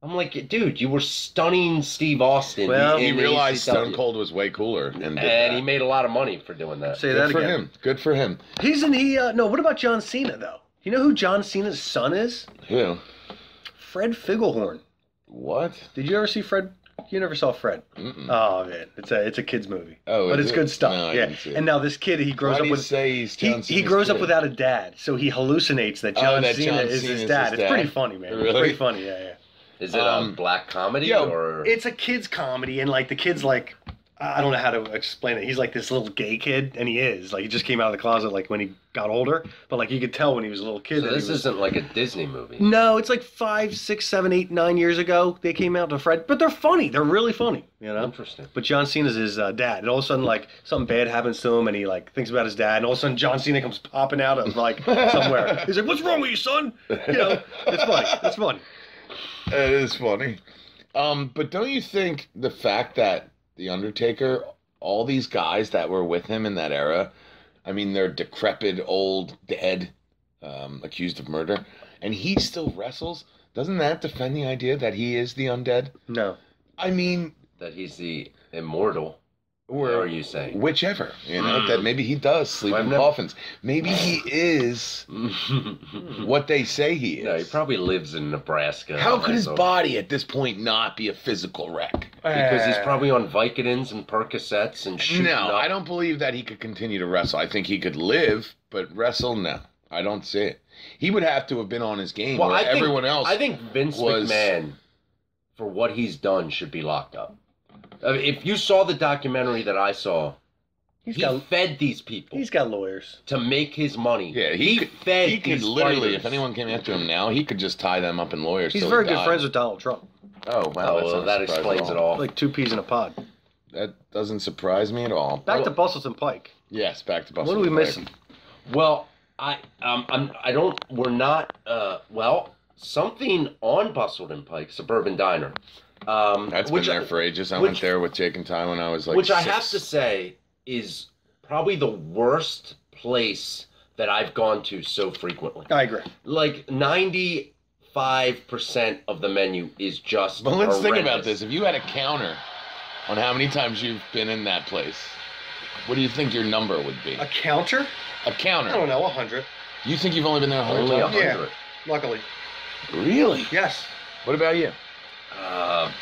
I'm like, dude, you were stunning Steve Austin. Well, He in the realized ECW. Stone Cold was way cooler, and, did And he that. made a lot of money for doing that. Say Good that for again. him. Good for him. Isn't he? No. What about John Cena though? You know who John Cena's son is? Who? Fred Figglehorn. What? Did you ever see Fred? You never saw Fred. Mm-mm. Oh man, it's a kids movie. Oh, but is it's it? good stuff. No, I yeah. didn't see it. And now this kid, he grows Why up do you with. say he's John He Cena's grows up kid? without a dad, so he hallucinates that Oh, John that Cena John is Cena's his dad. his It's pretty dad. funny, man. Really? It's pretty funny. Yeah, yeah. Is it a black comedy yo, or? It's a kid's comedy, and like the kid's like, I don't know how to explain it. He's like this little gay kid, and he is like he just came out of the closet like when he got older, but like you could tell when he was a little kid. So that he this was- isn't like a Disney movie. No, it's like 5, 6, 7, 8, 9 years ago they came out to Fred, but they're funny. They're really funny, you know. Interesting. But John Cena's his dad, and all of a sudden like something bad happens to him, and he like thinks about his dad, and all of a sudden John Cena comes popping out of like somewhere. He's like, "What's wrong with you, son?" You know, it's funny. It's funny. It is funny. But don't you think the fact that The Undertaker, all these guys that were with him in that era, I mean, they're decrepit, old, dead, accused of murder, and he still wrestles, doesn't that defend the idea that he is the undead? No. I mean, That he's the immortal. or What are you saying? whichever, you know, that maybe he does sleep I've in never- coffins. Maybe he is what they say he is. No, he probably lives in Nebraska. How could his So- body at this point not be a physical wreck? Because he's probably on Vicodins and Percocets and shooting No, up. I don't believe that he could continue to wrestle. I think he could live, but wrestle, no. I don't see it. He would have to have been on his game where everyone else. I think Vince was- McMahon, for what he's done, should be locked up. I mean, if you saw the documentary that I saw, He's he got fed these people he's got lawyers. to make his money. Yeah, he could, fed he could these literally, fighters. if anyone came after him now, he could just tie them up in lawyers. He's till very he good died. friends with Donald Trump. Oh, wow. Oh, well, that explains it all. Like 2 peas in a pod. That doesn't surprise me at all. Back to Bustleton Pike. Yes, back to Bustleton. What are we Pike. missing? Well, something on Bustleton Pike, Suburban Diner. That's been there for ages. I went there with Jake and Ty when I was like Which I 6. have to say is probably the worst place that I've gone to so frequently. I agree. Like 95% of the menu is just But let's think about horrendous. this. If you had a counter on how many times you've been in that place, what do you think your number would be? A counter? A counter. I don't know, 100. You think you've only been there 100 Only times? 100. Yeah, luckily. Really? Yes. What about you?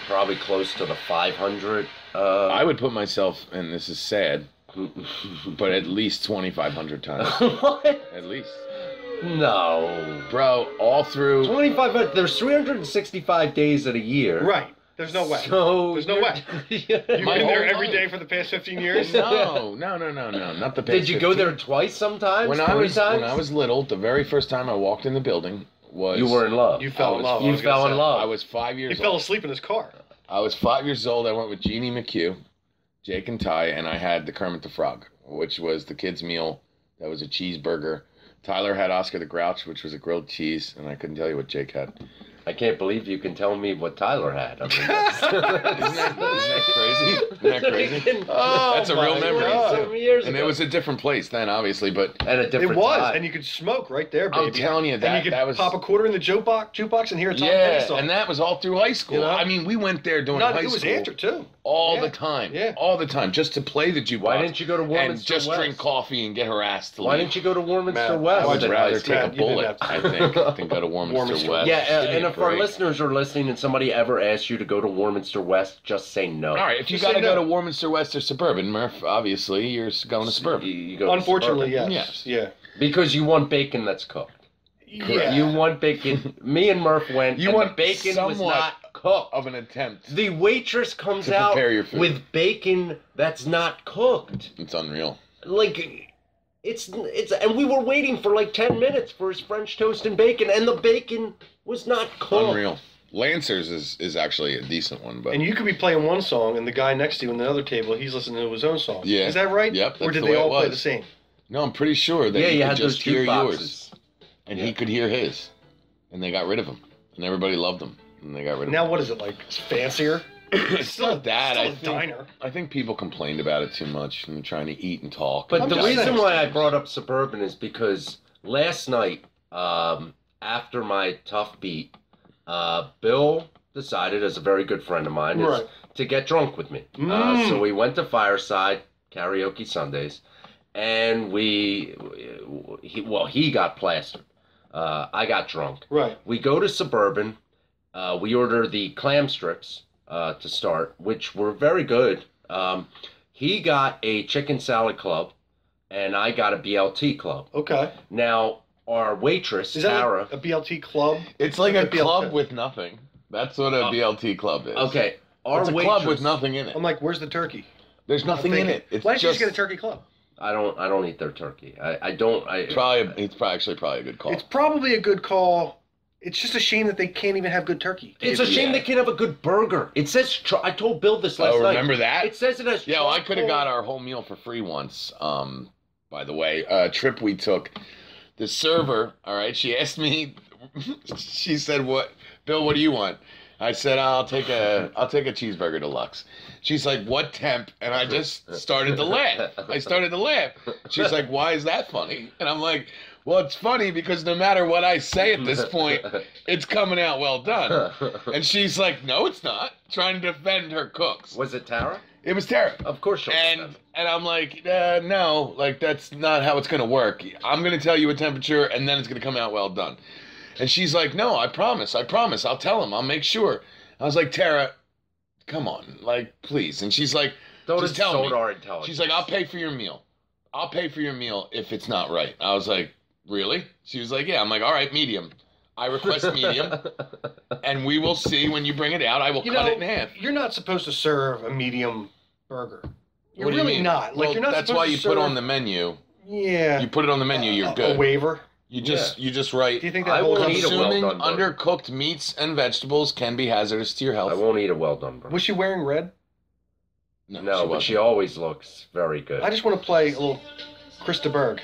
Probably close to the 500. I would put myself, and this is sad, but at least 2,500 times. What? At least. No. Bro, all through... 25, there's 365 days in a year. Right. There's no way. So There's no way. You've been My there whole every life. day for the past 15 years? No, not the past Did you go 15. there twice sometimes? When Three times? When I was little, the very first time I walked in the building was... You were in love. You fell in love. You fell in love. I was 5 years He old. fell asleep in his car. I was 5 years old. I went with Jeannie McHugh, Jake and Ty, and I had the Kermit the Frog, which was the kids' meal. That was a cheeseburger. Tyler had Oscar the Grouch, which was a grilled cheese, and I couldn't tell you what Jake had. I can't believe you can tell me what Tyler had. I mean, Isn't that crazy? Isn't that crazy? Oh, That's a real my memory. God. Some years And ago. it was a different place then, obviously, but And a different It was, time. and you could smoke right there, baby. I'm telling you, and you could that was... pop a quarter in the jukebox and hear a Tom Petty Yeah, song. and that was all through high school. You know? I mean, we went there during high it was school. after, too. All Yeah. the time. Yeah. All the time. Just to play the jukebox. Why didn't you go to and Warminster just West? drink coffee and get harassed to Why leave? didn't you go to Warminster Matt, West? I would Matt, rather take Matt, a you didn't bullet, have to. I think, than go to Warminster Warminster West. Yeah, Give me and a if our break. listeners are listening and somebody ever asks you to go to Warminster West, just say no. All right, if you Just got to say go no. to Warminster West or Suburban, Murph, obviously, you're going to Suburban. You go to Unfortunately, Suburban. yes. Yes. Yeah. Because you want bacon that's cooked. Yeah. You want bacon. Me and Murph went, You and want the bacon was somewhat not cooked. Of an attempt. The waitress comes To out prepare your food. with bacon that's not cooked. It's unreal. Like, it's, and we were waiting for like 10 minutes for his French toast and bacon, and the bacon was not cooked. Unreal. Lancers is actually a decent one, but And you could be playing one song, and the guy next to you on the other table, he's listening to his own song. Yeah. Is that right? Yep, Or that's did the they way all it play was. the same? no, I'm pretty sure that Yeah, you you could had those just hear yours, jukeboxes. and he could hear his, and they got rid of him, and everybody loved him, and they got rid of him. Now, what is it like? It's fancier? It's not that. Still I a think, diner. I think people complained about it too much and trying to eat and talk. But I'm the just reason saying. why I brought up Suburban is because last night, after my tough beat, Bill decided, as a very good friend of mine, Right. to get drunk with me. Mm. So we went to Fireside, karaoke Sundays, and he got plastered. I got drunk. Right. We go to Suburban. We order the clam strips to start, which were very good. He got a chicken salad club, and I got a BLT club. Okay. Now, our waitress, Is that Tara... a BLT club? It's like What's a a BLT? club with nothing. That's what a BLT club is. Okay, our It's a waitress... club with nothing in it. I'm like, where's the turkey? There's nothing in it. It's Why don't you just just get a turkey club? I don't eat their turkey. I don't... It's actually probably a good call. It's probably a good call. It's just a shame that they can't even have good turky. It's a shame they can't have a good burger. It says... I told Bill this last night. remember that? It says it has... Yeah, well, I could have charcoal. got our whole meal for free once. By the way, trip we took, the server, all right, she asked me, she said, Bill, what do you want? I said, I'll take a cheeseburger deluxe. She's like, what temp? And I just started to laugh. She's like, why is that funny? And I'm like, well, it's funny because no matter what I say at this point, it's coming out well done. And she's like, no, it's not. Trying to defend her cooks. Was it Tara? It was Tara. Of course she'll And I'm like, no, like that's not how it's gonna work. I'm gonna tell you a temperature, and then it's gonna come out well done. And she's like, no, I promise. I'll tell him. I'll make sure. I was like, Tara, come on, like, please. And she's like, Don't just tell insult me. our intelligence. She's like, I'll pay for your meal. I'll pay for your meal if it's not right. I was like, really? She was like, yeah. I'm like, all right, medium. I request medium, and we will see when you bring it out. I will cut it in half. You're not supposed to serve a medium burger. You're What do you really mean? not. Like, Well, you're not that's supposed why to you serve, put on the menu. Yeah. You put it on the menu, you're good. A waiver. You just write. Do you think I that holds won't up? eat a Assuming well-done burger. undercooked meats and vegetables can be hazardous to your health. I won't eat a well-done burger. Was she wearing red? No, she but wasn't. she always looks very good. I just want to play a little Krista Berg.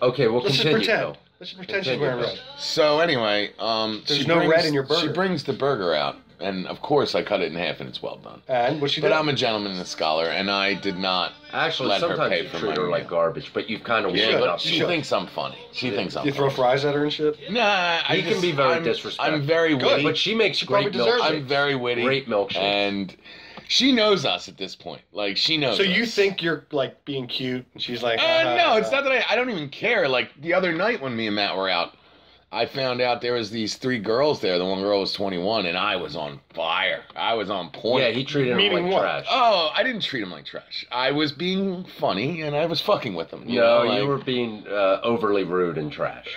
Okay, we'll Let's just continue. pretend. Though. Let's just pretend she's Continue, wearing Bill. red. So anyway, There's she no brings, red in your burger. She brings the burger out, and of course I cut it in half, and it's well done. And what's she But doing? I'm a gentleman and a scholar, and I did not. Actually, Let her sometimes pay you for treat my her like meal. garbage, but you've kind of Yeah, warmed but up. she should. thinks I'm funny. She thinks I'm You throw funny. fries at her and shit? Nah, You can be very disrespectful. I'm very Good, witty. But she makes She great probably deserves milkshakes. it. I'm very witty. Great milkshakes. And She knows us at this point. Like, she knows So us. you think you're, like, being cute, and she's like... No, it's not that I don't even care. Like, the other night when me and Matt were out, I found out there was these 3 girls there. The one girl was 21, and I was on fire. I was on point. Yeah, he treated him like trash. Oh, I didn't treat him like trash. I was being funny, and I was fucking with him. You were being overly rude and trash.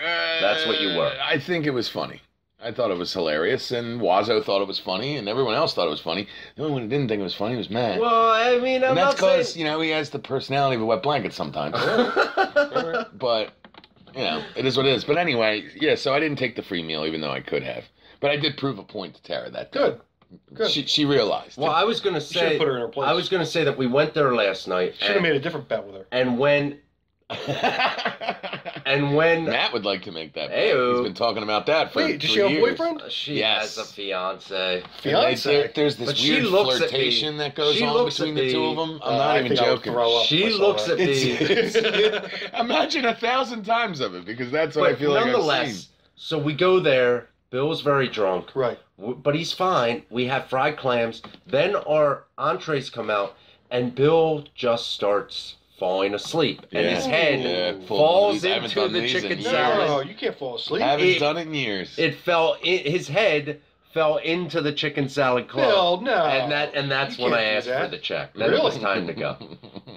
That's what you were. I think it was funny. I thought it was hilarious, and Wazzo thought it was funny, and everyone else thought it was funny. The only one who didn't think it was funny was Matt. Well, I mean, and that's because, he has the personality of a wet blanket sometimes. But... it is what it is. But anyway, yeah, so I didn't take the free meal, even though I could have. But I did prove a point to Tara that day. Good. She realized. Well, I was going to say... put her in her place. I was going to say that we went there last night. Should have made a different bet with her. And when... Matt would like to make that bet. He's been talking about that for 3 years. Wait, does she have a boyfriend? She has a fiance. Fiance? There's this weird flirtation that goes on between the 2 of them. I'm not even joking. She looks at me. Imagine 1,000 times of it, because that's what I feel like I've seen. So we go there. Bill's very drunk. Right. But he's fine. We have fried clams. Then our entrees come out, and Bill just starts falling asleep, and his head falls into the chicken salad. No, you can't fall asleep. I haven't done it in years. His head fell into the chicken salad club. Bill, no. And that's when I asked for the check. Then it was time to go.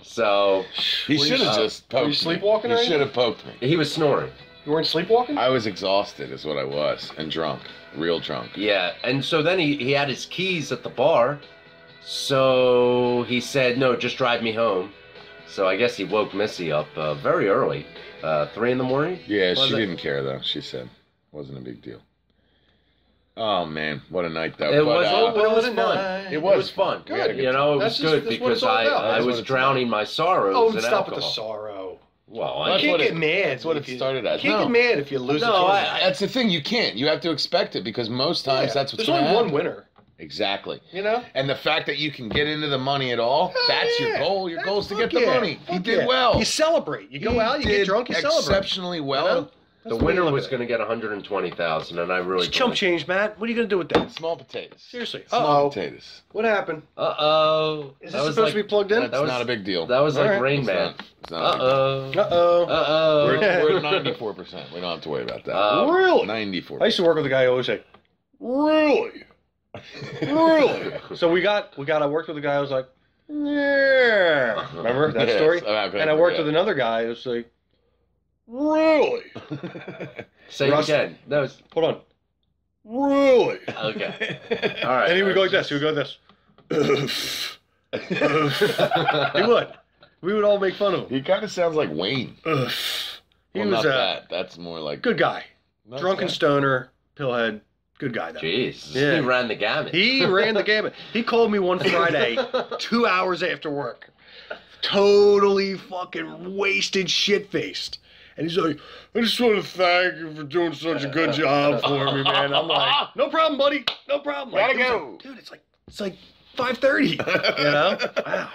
So he should have just poked me. Were you sleepwalking? He should have poked me. He was snoring. You weren't sleepwalking? I was exhausted, is what I was, and drunk, real drunk. Yeah, and so then he had his keys at the bar, so he said, "No, just drive me home." So I guess he woke Missy up very early, 3 in the morning. Yeah, she didn't care though. She said, wasn't a big deal. Oh man, what a night though! It was fun. It was fun. Good. It was good because I was drowning my sorrows. Oh, stop with the sorrow. Well, you can't get mad. That's what it started as. You can't get mad if you lose. That's the thing. You can't. You have to expect it because most times that's what's going to happen. There's only one winner. Exactly. And the fact that you can get into the money at all, that's your goal. Your goal is to get the money. He did well. You celebrate. You go out, you get drunk, you celebrate. Exceptionally well. The winner was going to get $120,000, and I really it's chump change, Matt. What are you going to do with that? Small potatoes. Seriously. Small potatoes. What happened? Uh-oh. Is this supposed to be plugged in? That's not a big deal. That was like Rain Man. Uh-oh. Uh-oh. We're at 94%. We don't have to worry about that. Really? 94%. I used to work with a guy who always said, really? Really? So I worked with a guy who was like, yeah. Remember that story? And I worked with another guy who was like, really? Say it again. No, hold on. Really? Okay. All right. And he would go like this. He would go like this. He would. We would all make fun of him. He kind of sounds like Wayne. He was not that. That's more like good guy. Drunken stoner, pillhead. Good guy, though. Jeez. Yeah. He ran the gamut. He ran the gamut. He called me one Friday, 2 hours after work. Totally fucking wasted, shit-faced. And he's like, I just want to thank you for doing such a good job for me, man. I'm like, no problem, buddy. No problem. Gotta go. Dude, it's like 5:30. You know? Wow.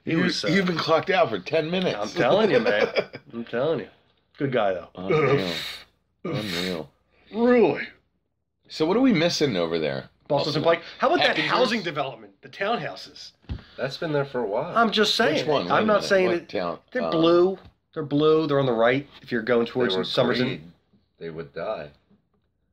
You've been clocked out for 10 minutes. I'm telling you, man. I'm telling you. Good guy, though. Unreal. Really? So what are we missing over there? Bustleton Pike. How about that housing development? The townhouses. That's been there for a while. I'm just saying. Which one? I'm not saying it. Town? They're blue. They're blue. They're on the right if you're going towards Somerton. They would die.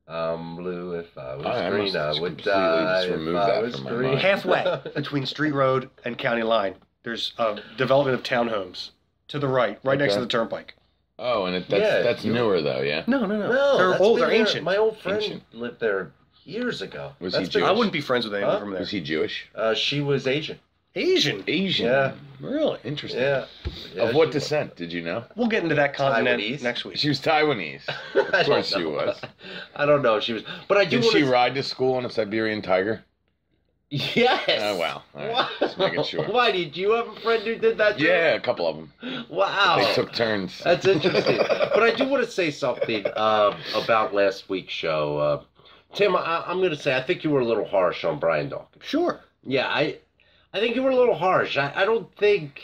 I'm blue. If I was green, I would die. If I was green. Halfway between Street Road and County Line, there's a development of townhomes to the right next to the turnpike. Oh, and that's newer though, yeah? No. They're old. They're ancient. My old friend lived there years ago. Was he Jewish? I wouldn't be friends with anyone from there. Was he Jewish? She was Asian. Asian? Yeah. Really? Interesting. Yeah. Of what descent, did you know? We'll get into that continent Taiwanese? next week. She was Taiwanese. Of course she was. I don't know. She was. But I do. Did she ride to school on a Siberian tiger? Yes. Oh, wow. All right. Just making sure. Why, did you have a friend who did that too? Yeah, a couple of them. Wow. They took turns. That's interesting. But I do want to say something about last week's show. Tim, I'm going to say I think you were a little harsh on Brian Dawkins. Sure. Yeah, I think you were a little harsh. I don't think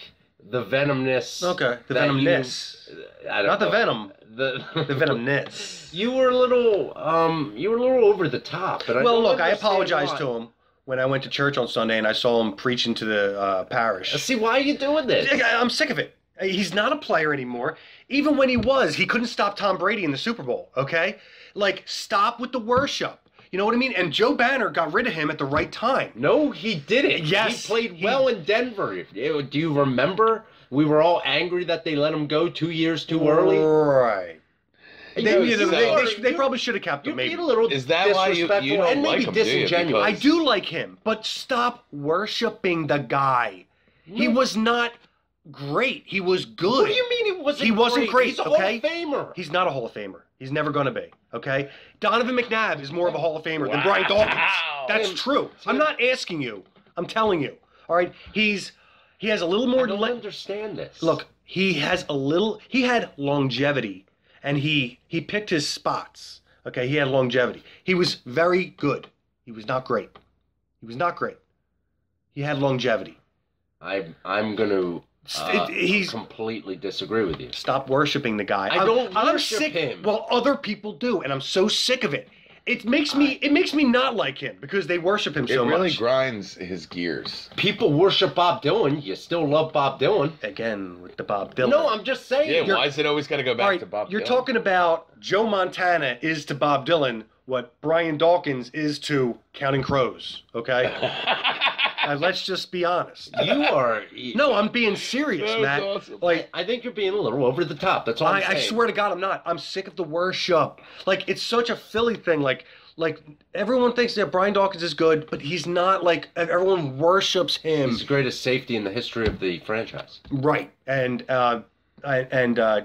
the venomness... Okay, the venomness. Not the venom. The venomness. You were a little over the top. And well, look, I apologized to him when I went to church on Sunday and I saw him preaching to the parish. See, why are you doing this? I'm sick of it. He's not a player anymore. Even when he was, he couldn't stop Tom Brady in the Super Bowl, okay? Like, stop with the worship. You know what I mean? And Joe Banner got rid of him at the right time. No, he didn't. Yes. He played well in Denver. Do you remember? We were all angry that they let him go 2 years too early. Right. They probably should have kept him. You're Maybe being a little Is that why you disrespectful don't and like maybe him, do you? disingenuous. I do like him, but stop worshiping the guy. He was not great. He was good. What do you mean He wasn't great, He's a okay? Hall of Famer. He's not a Hall of Famer. He's never going to be, okay? Donovan McNabb is more of a Hall of Famer than Brian Dawkins. That's true. I'm not asking you. I'm telling you. All right? He has a little more... I don't understand this. Look, he had longevity, and he picked his spots. Okay, he had longevity. He was very good. He was not great. He had longevity. I'm going to He's completely disagree with you. Stop worshiping the guy. I'm sick. worship him. Well, other people do, and I'm so sick of it. It makes me not like him because they worship him so much. It really grinds his gears. People worship Bob Dylan. You still love Bob Dylan. Again with the Bob Dylan. No, I'm just saying. Yeah, why is it always got to go back to Bob Dylan? You're talking about Joe Montana is to Bob Dylan what Brian Dawkins is to Counting Crows. Okay. Let's just be honest. You are. No, I'm being serious, Matt. Awesome. Like, I think you're being a little over the top. That's all I'm saying. I swear to God, I'm not. I'm sick of the worship. Like, it's such a Philly thing. Like everyone thinks that Brian Dawkins is good, but he's not. Like, everyone worships him. He's the greatest safety in the history of the franchise. Right, and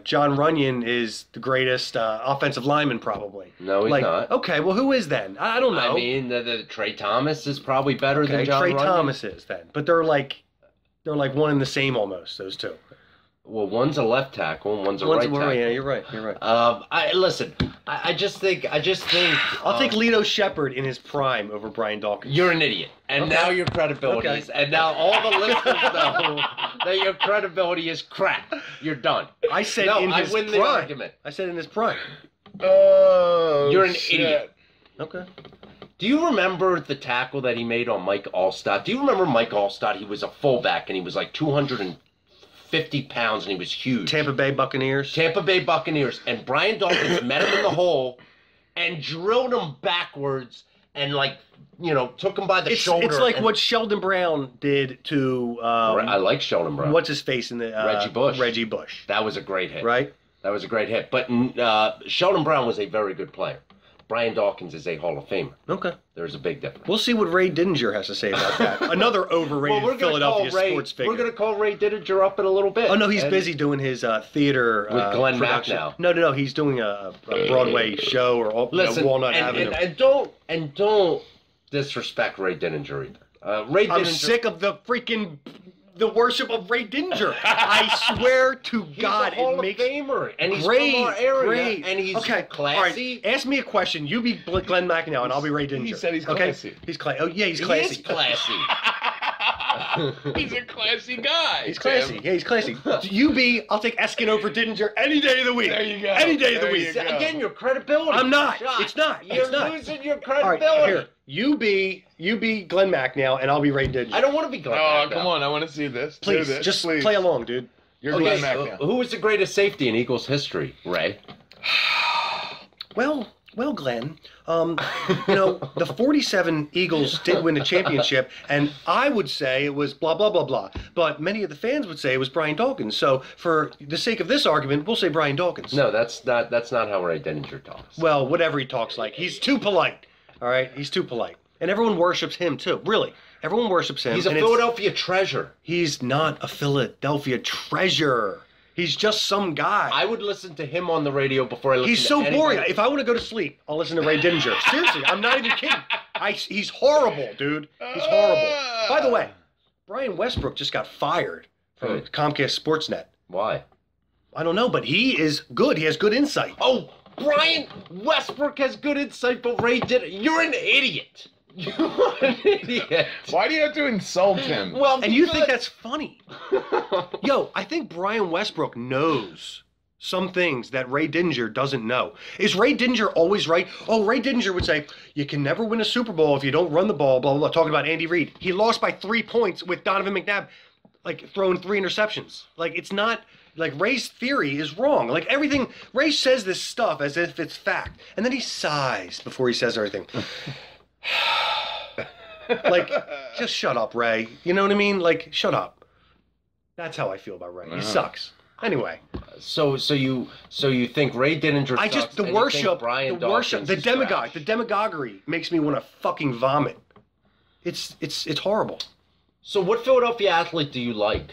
John Runyon is the greatest offensive lineman, probably. No, he's not. Okay, well, who is then? I don't know. I mean, the Trey Thomas is probably better than John Runyon. Trey Thomas is then, but they're like one and the same almost. Those two. Well, one's a left tackle and one's a right tackle. Yeah, you're right. I just think. I'll take Lito Shepherd in his prime over Brian Dawkins. You're an idiot, and now your credibility is, and now all the listeners know that your credibility is crap. You're done. I said no, in his I win prime. the argument. I said in his prime. Oh, you're an shit. idiot. Okay. Do you remember the tackle that he made on Mike Allstott? Do you remember Mike Allstott? He was a fullback, and he was like 250 pounds, and he was huge. Tampa Bay Buccaneers. And Brian Dawkins met him in the hole and drilled him backwards and, took him by the shoulder. It's like what Sheldon Brown did to... I like Sheldon Brown. What's his face in the... Reggie Bush. That was a great hit. Right? That was a great hit. But Sheldon Brown was a very good player. Brian Dawkins is a Hall of Famer. Okay. There's a big difference. We'll see what Ray Didinger has to say about that. Another overrated Philadelphia sports figure. We're going to call Ray Didinger up in a little bit. Oh, no, he's busy doing his theater with Glenn Mack production. now. No, he's doing a Broadway show or Walnut Avenue. And don't disrespect Ray Didinger either. I'm sick of the worship of Ray Didinger. I swear to God, he's a Hall of Famer, and he's from our area, and he's classy. All right, ask me a question. You be Glenn Mack now, and I'll be Ray Didinger. He said he's classy. Okay? He's classy. Oh yeah, he's classy. He is classy. He's a classy guy. He's classy. Yeah, he's classy. I'll take Eskin over Didinger any day of the week. There you go. Any day of the week. Again, your credibility. I'm not. Shot. It's not. You're it's not. losing your credibility. All right, here. You be Glenn Mack now, and I'll be Ray Didinger. I don't want to be Glenn Mack. Come on, I want to see this. Please, just play along, dude. You're Glenn Mack now. Who was the greatest safety in Eagles history, Ray? Well, Glenn, the 47 Eagles did win a championship, and I would say it was blah, blah, blah, blah. But many of the fans would say it was Brian Dawkins. So for the sake of this argument, we'll say Brian Dawkins. No, that's not how Ray Didinger talks. Well, whatever he talks like. He's too polite. All right? He's too polite. And everyone worships him, too. Really. Everyone worships him. He's a Philadelphia treasure. He's not a Philadelphia treasure. He's just some guy. I would listen to him on the radio before I listen to He's so anybody. boring. If I want to go to sleep, I'll listen to Ray Didinger. Seriously, I'm not even kidding. He's horrible, dude. He's horrible. By the way, Brian Westbrook just got fired from Comcast Sportsnet. Why? I don't know, but he is good. He has good insight. Oh, Brian Westbrook has good insight, but Ray Didinger, you're an idiot. You're an idiot. Why do you have to insult him? Well, and you think that's funny? Yo, I think Brian Westbrook knows some things that Ray Didinger doesn't know. Is Ray Didinger always right? Oh, Ray Didinger would say, you can never win a Super Bowl if you don't run the ball, blah, blah, blah. Talking about Andy Reid. He lost by 3 points with Donovan McNabb, like, throwing 3 interceptions. Like, it's not, like, Ray's theory is wrong. Like, everything, Ray says this stuff as if it's fact. And then he sighs before he says everything. Like, just shut up, Ray. You know what I mean? Like, shut up. That's how I feel about Ray. He sucks. Anyway. So you think Ray Didinger I sucks, just, the and worship, you think Brian Dawkins the is demagogue, trash? the demagoguery makes me want to fucking vomit. It's horrible. So what Philadelphia athlete do you like?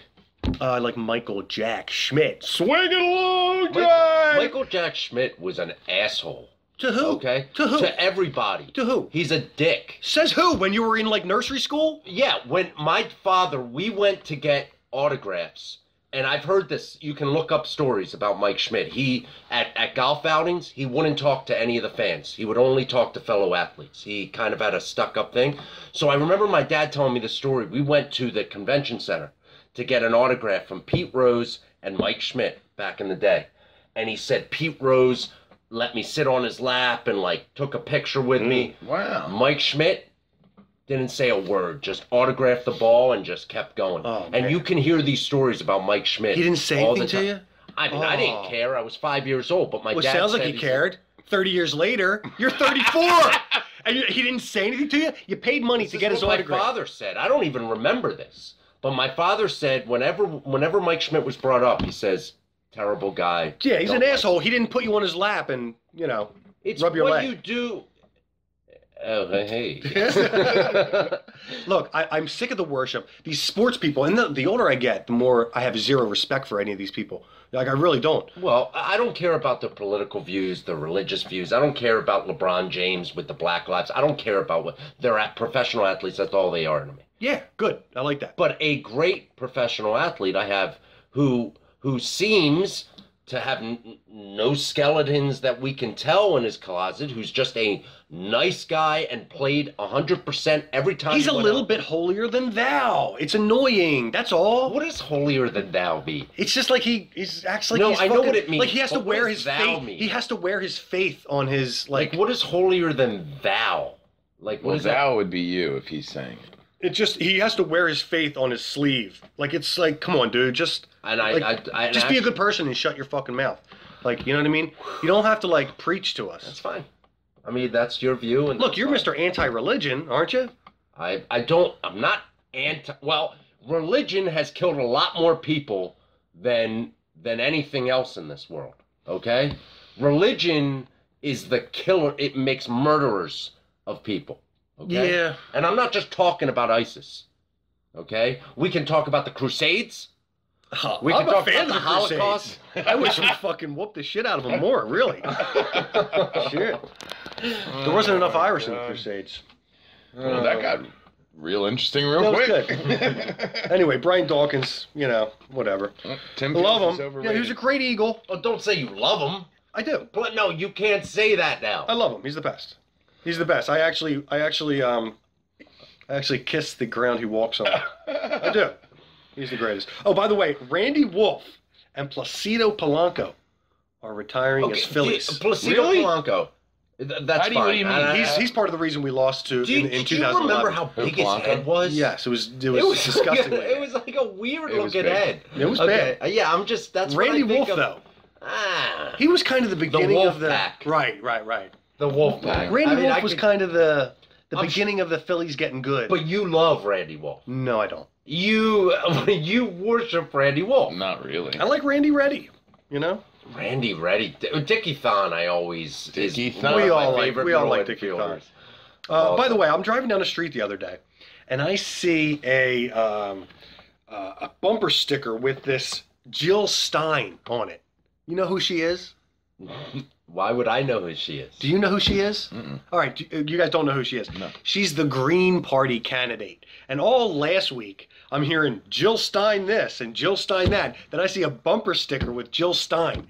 I like Michael Jack Schmidt. Swing it along, Jack! Michael Jack Schmidt was an asshole. To who? Okay? To who? To everybody. To who? He's a dick. Says who? When you were in, like, nursery school? Yeah, when my father, we went to get autographs, and I've heard this, you can look up stories about Mike Schmidt. He, at golf outings, he wouldn't talk to any of the fans. He would only talk to fellow athletes. He kind of had a stuck-up thing. So I remember my dad telling me the story. We went to the convention center to get an autograph from Pete Rose and Mike Schmidt back in the day. And he said Pete Rose let me sit on his lap and, like, took a picture with me. Wow. Mike Schmidt didn't say a word, just autographed the ball and just kept going. Oh, and man. you can hear these stories about Mike Schmidt. He didn't say all the anything to you? I mean, I didn't care. I was 5 years old, but my Well, dad sounds like said he cared. 30 years later, you're 34! And he didn't say anything to you? You paid money to get his what autograph. my father said. I don't even remember this. But my father said whenever Mike Schmidt was brought up, he says, terrible guy. Yeah, he's Don't an like asshole. He didn't put you on his lap and, you know, It's rub your what leg. you do. Oh, hey. Look, I'm sick of the worship. These sports people, and the older I get, the more I have zero respect for any of these people. Like, I really don't. Well, I don't care about the political views, the religious views. I don't care about LeBron James with the Black Lives. I don't care about what they're professional athletes. That's all they are to me. Yeah, good. I like that. But a great professional athlete I have who seems to have no skeletons that we can tell in his closet, who's just a nice guy and played 100% every time. He's a went little out. bit holier than thou. It's annoying. That's all. What does holier than thou mean? It's just like he acts like No, he's I know fucking, what it means, like he has to but what wear does his thou faith. mean? He has to wear his faith on his Like, what is holier than thou? Like, what Well, is that? that would be you if he's saying it. It just, he has to wear his faith on his sleeve. Like, it's like, come on, dude, just And I just be a good person and shut your fucking mouth. Like, you know what I mean? You don't have to, like, preach to That's us. fine. I mean, that's your view. And Look, that's you're fine. Mr. Anti-Religion, aren't you? I'm not anti. Well, religion has killed a lot more people than anything else in this world. Okay, religion is the killer. It makes murderers of people. Okay? Yeah. And I'm not just talking about ISIS. Okay, we can talk about the Crusades. We I'm can a talk fan about of the Holocaust. Crusades. I wish we fucking whooped the shit out of them more, really. Shit. There wasn't enough Irish in the Crusades. Well, that got real interesting real That was quick. good. Anyway, Brian Dawkins, you know, whatever. Tim I love Fields is him. overrated. Yeah, he was a great Eagle. Oh, don't say you love him. I do. But no, you can't say that now. I love him. He's the best. He's the best. I actually kiss the ground he walks on. I do. He's the greatest. Oh, by the way, Randy Wolf and Placido Polanco are retiring as Phillies. Placido Really? Polanco. That's What do you fine. mean? He's part of the reason we lost to in Do you 2011. remember how big his Polanco? head was? Yes, it was It was disgusting. It was like a weird It was looking big. head. It was Okay, bad. yeah, I'm just that's Randy what I think Wolf of. though. He was kind of the beginning Wolf of the Pack. right. The Wolf Pack. Randy I mean, Wolf I was could- kind of the I'm beginning of the Phillies getting good. But you love Randy Wolf. No, I don't. You worship Randy Wolf. Not really. I like Randy Reddy. You know, Randy Reddy, Dickie Thon. I always Dickie is Thon. one of We my all like- favorite we all middle like Dickie infielders. By the way, I'm driving down the street the other day, and I see a bumper sticker with this Jill Stein on it. You know who she is? Why would I know who she is? Do you know who she is? Mm-mm. All right, you guys don't know who she is. No. She's the Green Party candidate. And all last week, I'm hearing Jill Stein this and Jill Stein that. Then I see a bumper sticker with Jill Stein.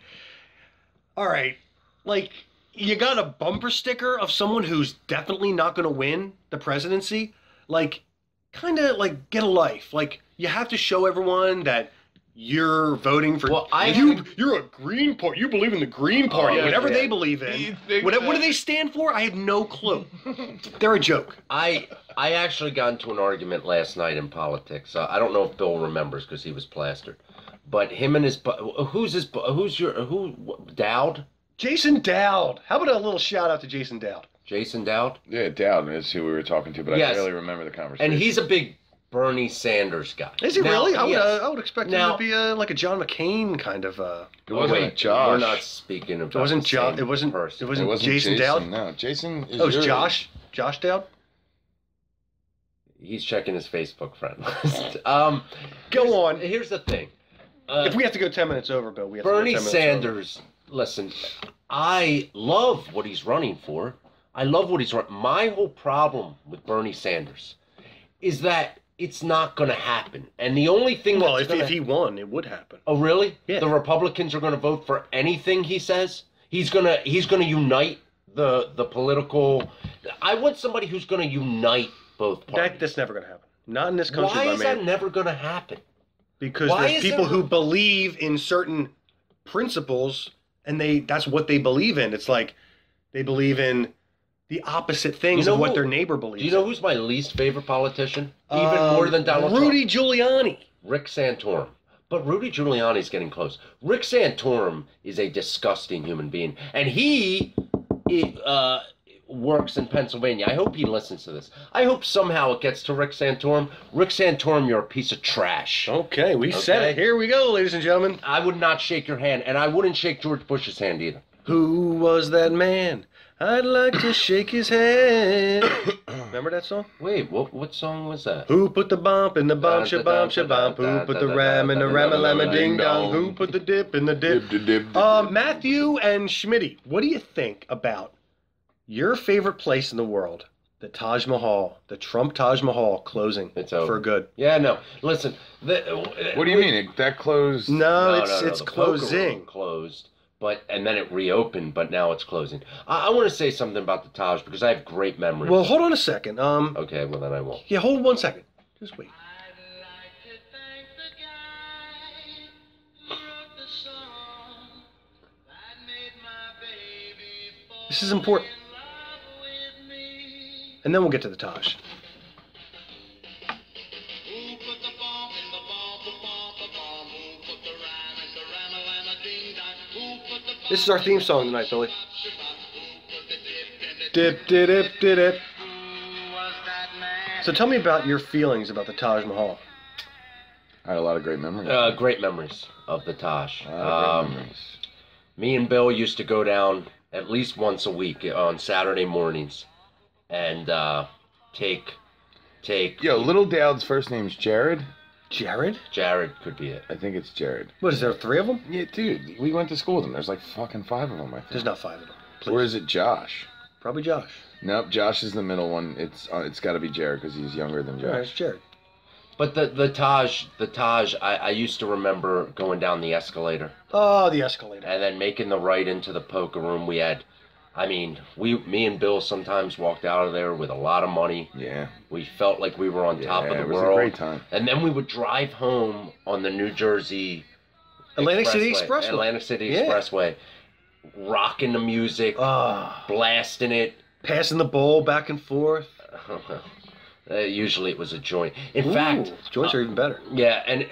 All right, like, you got a bumper sticker of someone who's definitely not going to win the presidency? Like, kind of, like, get a life. Like, you have to show everyone that you're voting for Well, you're a Green Party. You believe in the Green Party, yeah, whatever yeah. they believe in. What do they stand for? I have no clue. They're a joke. I actually got into an argument last night in politics. I don't know if Bill remembers because he was plastered, but him and his Dowd? Jason Dowd. How about a little shout out to Jason Dowd? Jason Dowd? Yeah, Dowd is who we were talking to, but Yes. I barely remember the conversation. And he's a big Bernie Sanders guy. Is he Now, really? I yes. would expect Now- him to be like a John McCain kind of. It wasn't wait, Josh. We're not speaking about It wasn't the John. same It wasn't. person. It wasn't Jason Dowd. No, Jason is. Oh, it's your- Josh. Josh Dowd. He's checking his Facebook friend list. Go on. Here's the thing. If we have to go 10 minutes over, Bill, we have Bernie to go 10 minutes Sanders, listen, I love what he's running for. I love what he's running. My whole problem with Bernie Sanders is that it's not going to happen. And the only thing Well, that's if he won, it would happen. Oh, really? Yeah. The Republicans are going to vote for anything he says? He's going to unite the political. I want somebody who's going to unite both parties. That's never going to happen. Not in this country, Why my is man. that never going to happen? Because Why there's is people there- who believe in certain principles, and that's what they believe in. It's like they believe in the opposite things You know of what who- their neighbor believes. Do you know who's my least favorite politician? Even in. more than Donald Rudy Trump. Giuliani. Rick Santorum. But Rudy Giuliani's getting close. Rick Santorum is a disgusting human being. And he works in Pennsylvania. I hope he listens to this. I hope somehow it gets to Rick Santorum. Rick Santorum, you're a piece of trash. Okay, we said it. Here we go, ladies and gentlemen. I would not shake your hand, and I wouldn't shake George Bush's hand either. Who was that man? I'd like to shake his hand. Remember that song? Wait, what song was that? Who put the bump in the bump, shabump, shabump? Who put the ram in the ram-a-lamma ding dong? Who put the dip in the dip? Matthew and Schmitty, what do you think about your favorite place in the world? The Taj Mahal, the Trump Taj Mahal closing It's over. for good. Yeah, no. Listen. What do you mean? That closed? No, No, it's the poker room closing. closed, and then it reopened, but now it's closing. I want to say something about the Taj because I have great memories. Well, hold on a second. Okay, well then I won't. Yeah, hold 1 second. Just wait. This is important. And then we'll get to the Taj. This is our theme song tonight, Billy. Dip, dip, dip, dip, dip. So tell me about your feelings about the Taj Mahal. I had a lot of great memories. Great memories of the Taj. A lot of great memories. Me and Bill used to go down at least once a week on Saturday mornings and take. Yo, Little Dowd's first name's Jared. Jared? Jared could be it. I think it's Jared. What is there, 3 of them? Yeah, dude, we went to school with them. There's like fucking 5 of them, I think. There's not 5 of them. Please. Or is it Josh? Probably Josh. Nope, Josh is the middle one. It's got to be Jared because he's younger than All right, Josh. it's Jared. But the Taj, I used to remember going down the escalator Oh, the escalator. and then making the right into the poker room. We had, me and Bill sometimes walked out of there with a lot of money. Yeah. We felt like we were on top of it the was world. a great time. And then we would drive home on the New Jersey Atlantic City Expressway. Atlantic City Yeah. Expressway, rocking the music, Ah, blasting it. passing the bowl back and forth. Usually it was a joint. In Ooh, fact, joints are even better. yeah, and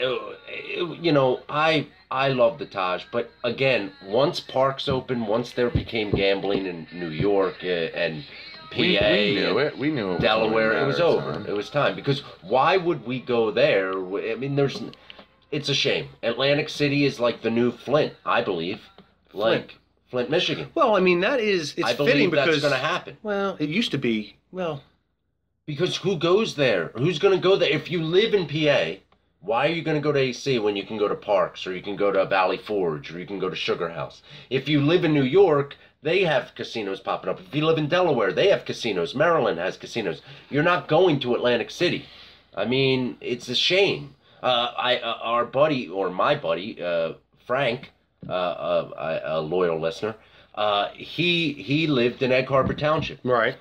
I love the Taj, but again, once parks opened, once there became gambling in New York and PA, We knew it. We knew it. Was Delaware, only a it was matter of over. time. It was time because why would we go there? I mean, it's a shame. Atlantic City is like the new Flint, I believe, like Flint, Michigan. Well, I mean, it's I fitting believe that's because going to happen. Well, it used to be. Well, Because who goes there? Who's going to go there? If you live in PA, why are you going to go to AC when you can go to Parks or you can go to Valley Forge or you can go to Sugar House? If you live in New York, they have casinos popping up. If you live in Delaware, they have casinos. Maryland has casinos. You're not going to Atlantic City. I mean, it's a shame. Our buddy, or my buddy, Frank, a loyal listener, he lived in Egg Harbor Township. right.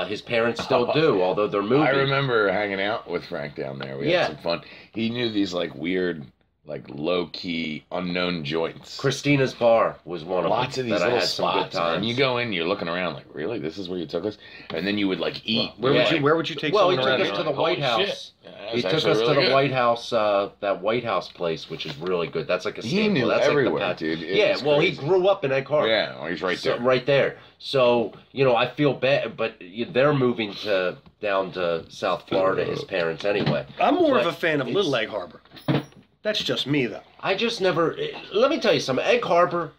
His parents still do, although they're moving. I remember hanging out with Frank down there. We Yeah. had some fun. He knew these like weird like low-key unknown joints. Christina's Bar was one of Lots them of these that I little had some good spots, times. and you go in, you're looking around like, really, this is where you took us? And then you would like eat. Where would you take Well, he someone took around? us to the Holy White House. shit. Yeah, that He was took us actually to really the good. White House, that White House place, which is really good. That's like a He staple. knew That's everywhere, like the dude. It Yeah, was well, he crazy. grew up in Egg Harbor. Yeah, well, he's right So, there. right there. So, I feel bad, but they're moving down to South Florida, his parents anyway. I'm more But of a fan of it's- Little Egg Harbor. That's just me, though. I just never. Let me tell you something. Egg Harbor,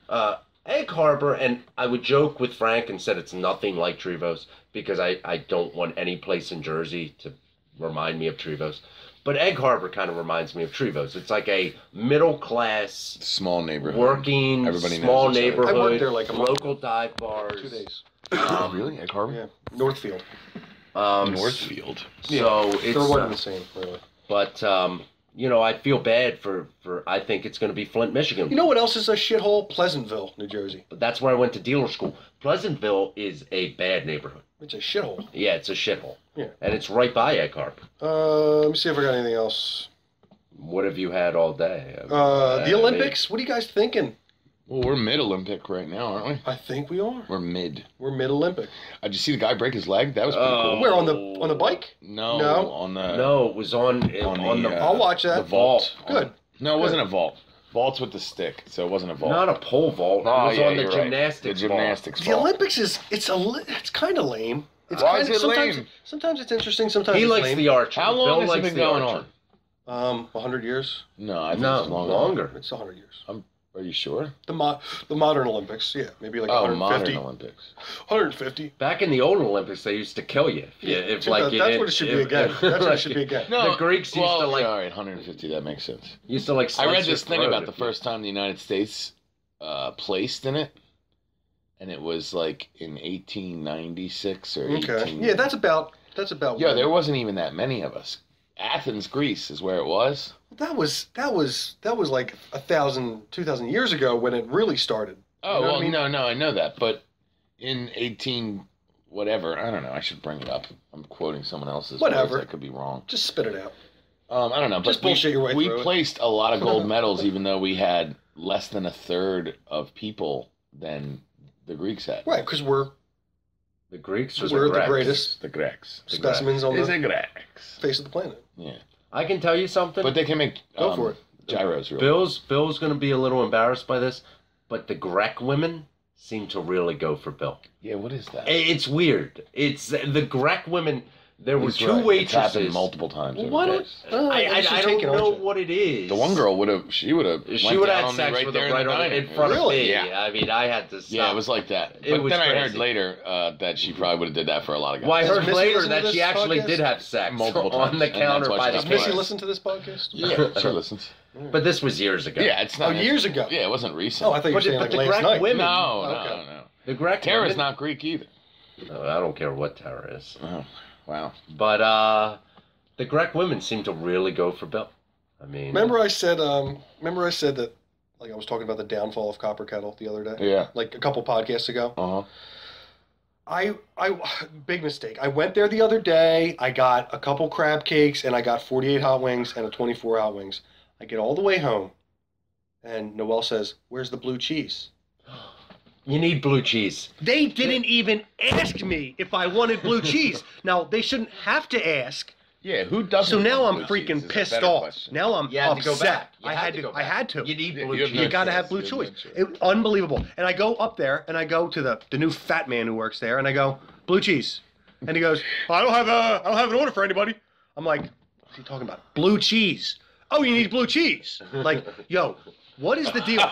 and I would joke with Frank and said it's nothing like Trevo's because I don't want any place in Jersey to remind me of Trevo's. But Egg Harbor kind of reminds me of Trevo's. It's like a middle class, Small neighborhood. working, Everybody small knows each other. neighborhood. I worked there like a month local dive bars. 2 days. Really? Egg Harbor? Yeah, Northfield. Northfield. So it's They're one and the same, really. but I feel bad for I think it's going to be Flint, Michigan. You know what else is a shithole? Pleasantville, New Jersey. But that's where I went to dealer school. Pleasantville is a bad neighborhood. It's a shithole. Yeah, it's a shithole. Yeah. And it's right by Egg Harbor. Let me see if I got anything else. What have you had all day? The Olympics? What are you guys thinking? Well, we're mid-Olympic right now, aren't we? I think we are. We're mid. We're mid-Olympic. Did you see the guy break his leg? That was pretty Oh. cool. Where, on the bike? No, No. on the No, it was on the I'll watch that. the vault. Good. No, it wasn't a vault. Vault's with the stick, so it wasn't a vault. not a pole vault. Oh, it was yeah, on the you're right. gymnastics. The gymnastics The vault. Olympics it's kind of lame. It's Why kind is it sometimes, lame? Sometimes it's interesting, Vault. sometimes He it's likes lame. the archer. How long Bill has it likes been the going archer. on? 100 years? No, I think No, it's longer. longer. It's 100 years. Are you sure? The modern Olympics, yeah. Maybe like Oh, 150. modern Olympics. 150. Back in the old Olympics, they used to kill you. If like you that's did- what it should be if- again. That's what it should be again. No, The Greeks used to, like- All right, 150. That makes sense. Used to like. I read slice your this thing throat about if the you- first time the United States placed in it, and it was like in 1896 or 18. Okay. Yeah, that's about Yeah, when- there wasn't even that many of us. Athens, Greece, is where it was. That was like 1,000, 2,000 years ago when it really started. Oh, You know what well, I mean? no, I know that, but in 18 whatever, I don't know. I should bring it up. I'm quoting someone else's Whatever. words. I could be wrong. Just spit it out. I don't know, but Just bullshit your way we through it. placed a lot of gold medals, even though we had less than a third of people than the Greeks had. Right, because we're The Greeks or We're the Greeks? greatest. The Greeks. specimens on It's the the Greeks. face of the planet. Yeah, I can tell you something. but they can make Go for it. gyros. Real Bill's going to be a little embarrassed by this, but the Grek women seem to really go for Bill. Yeah, what is that? It's weird. It's the Grek women. There were He's two right. It's happened waitresses. multiple times. Well, over why the don't days. I don't know what it is. The one girl would have. She would have. She would have had sex with him right in front of Really? me. Yeah. I mean, I had to stop. Yeah, it was like that. It But was then I heard crazy. later that she probably would have did that for a lot of guys. Well, I Does heard Missy later listen to that this she actually podcast? did have sex Multiple on times, the and counter that's why by she the Does stopped Missy bar. listen to this podcast? Yeah, she listens. But this was years ago. Yeah, it's not. Years ago. Yeah, it wasn't recent. Oh, I thought you were saying like the last Grek night. women. No, Okay. no. The Grek Tara's women. not Greek either. No, I don't care what Tara is. Oh, wow. But the Grek women seem to really go for Bill. I mean, Remember I said that, like I was talking about the downfall of Copper Kettle the other day, Yeah. like a couple podcasts ago. Uh huh. I big mistake. I went there the other day. I got a couple crab cakes and I got 48 hot wings and a 24 hot wings. I get all the way home, and Noelle says, "Where's the blue cheese?" you need blue cheese. They didn't even ask me if I wanted blue cheese. Now they shouldn't have to ask. Yeah, who doesn't? So now want I'm blue cheese freaking is a pissed better off. question. Now I'm You had to go upset. back. You I had to. go I back. had to. You need Yeah, blue you have cheese. no You got to have choice. blue You have no cheese. choice. Unbelievable. And I go up there and I go to the new fat man who works there and I go, blue cheese. And he goes, I don't have an order for anybody. I'm like, what's he talking about? Blue cheese. Oh, you need blue cheese. Like, yo, what is the deal?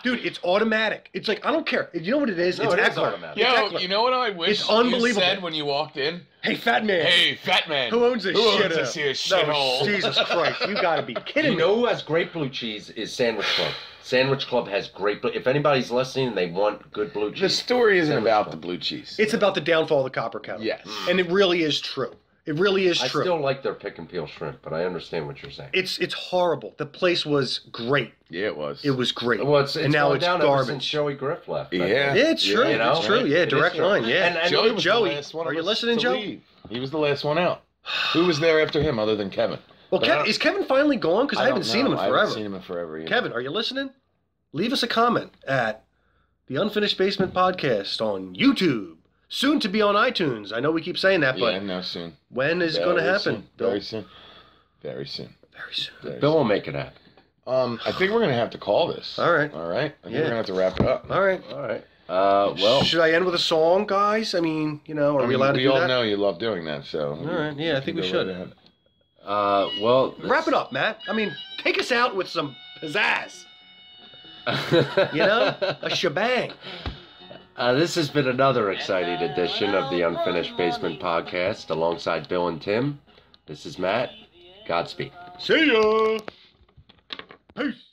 Dude, it's automatic. It's like, I don't care. You know what it is? No, it's it is Eckler. automatic. It's Yo, Eckler. you know what I wish It's unbelievable. you said when you walked in? Hey, fat man. Hey, fat man. Who owns this Who shit? owns this here No, shithole? Jesus Christ. You got to be kidding You me. know who has great blue cheese is Sandwich Club. Sandwich Club has great blue. If anybody's listening and they want good blue cheese, The story isn't Sandwich about Club. the blue cheese. It's about the downfall of the Copper Kettle. Yes. And it really is true. It really is I true. still like their pick and peel shrimp, but I understand what you're saying. It's horrible. The place was great. Yeah, it was. It was great. Well, it's and now gone it's down ever since garbage. Joey Griff left. I Yeah. think. Yeah, it's true. You know? It's true. Yeah, It is direct true. line. Yeah. And Joey was Joey, the last one are of you us listening, to Joe? leave. He was the last one out. Who was there after him other than Kevin? Well, is Kevin finally gone? Because I haven't seen him in forever. I haven't seen him in forever either. Kevin, are you listening? Leave us a comment at the Unfinished Basement Podcast on YouTube. Soon to be on iTunes. I know we keep saying that, but no, soon. When is it going to happen? Very soon. Very soon. Very soon. Bill will make it happen. I think we're going to have to call this. All right. All right. I think we're going to have to wrap it up. All right. All right. Well, should I end with a song, guys? I mean, are we allowed to do that? We all know you love doing that, so. All right. Yeah, I think we should. Well, wrap it up, Matt. I mean, take us out with some pizzazz. A shebang. This has been another exciting edition of the Unfinished Basement Podcast alongside Bill and Tim. This is Matt. Godspeed. See ya. Peace.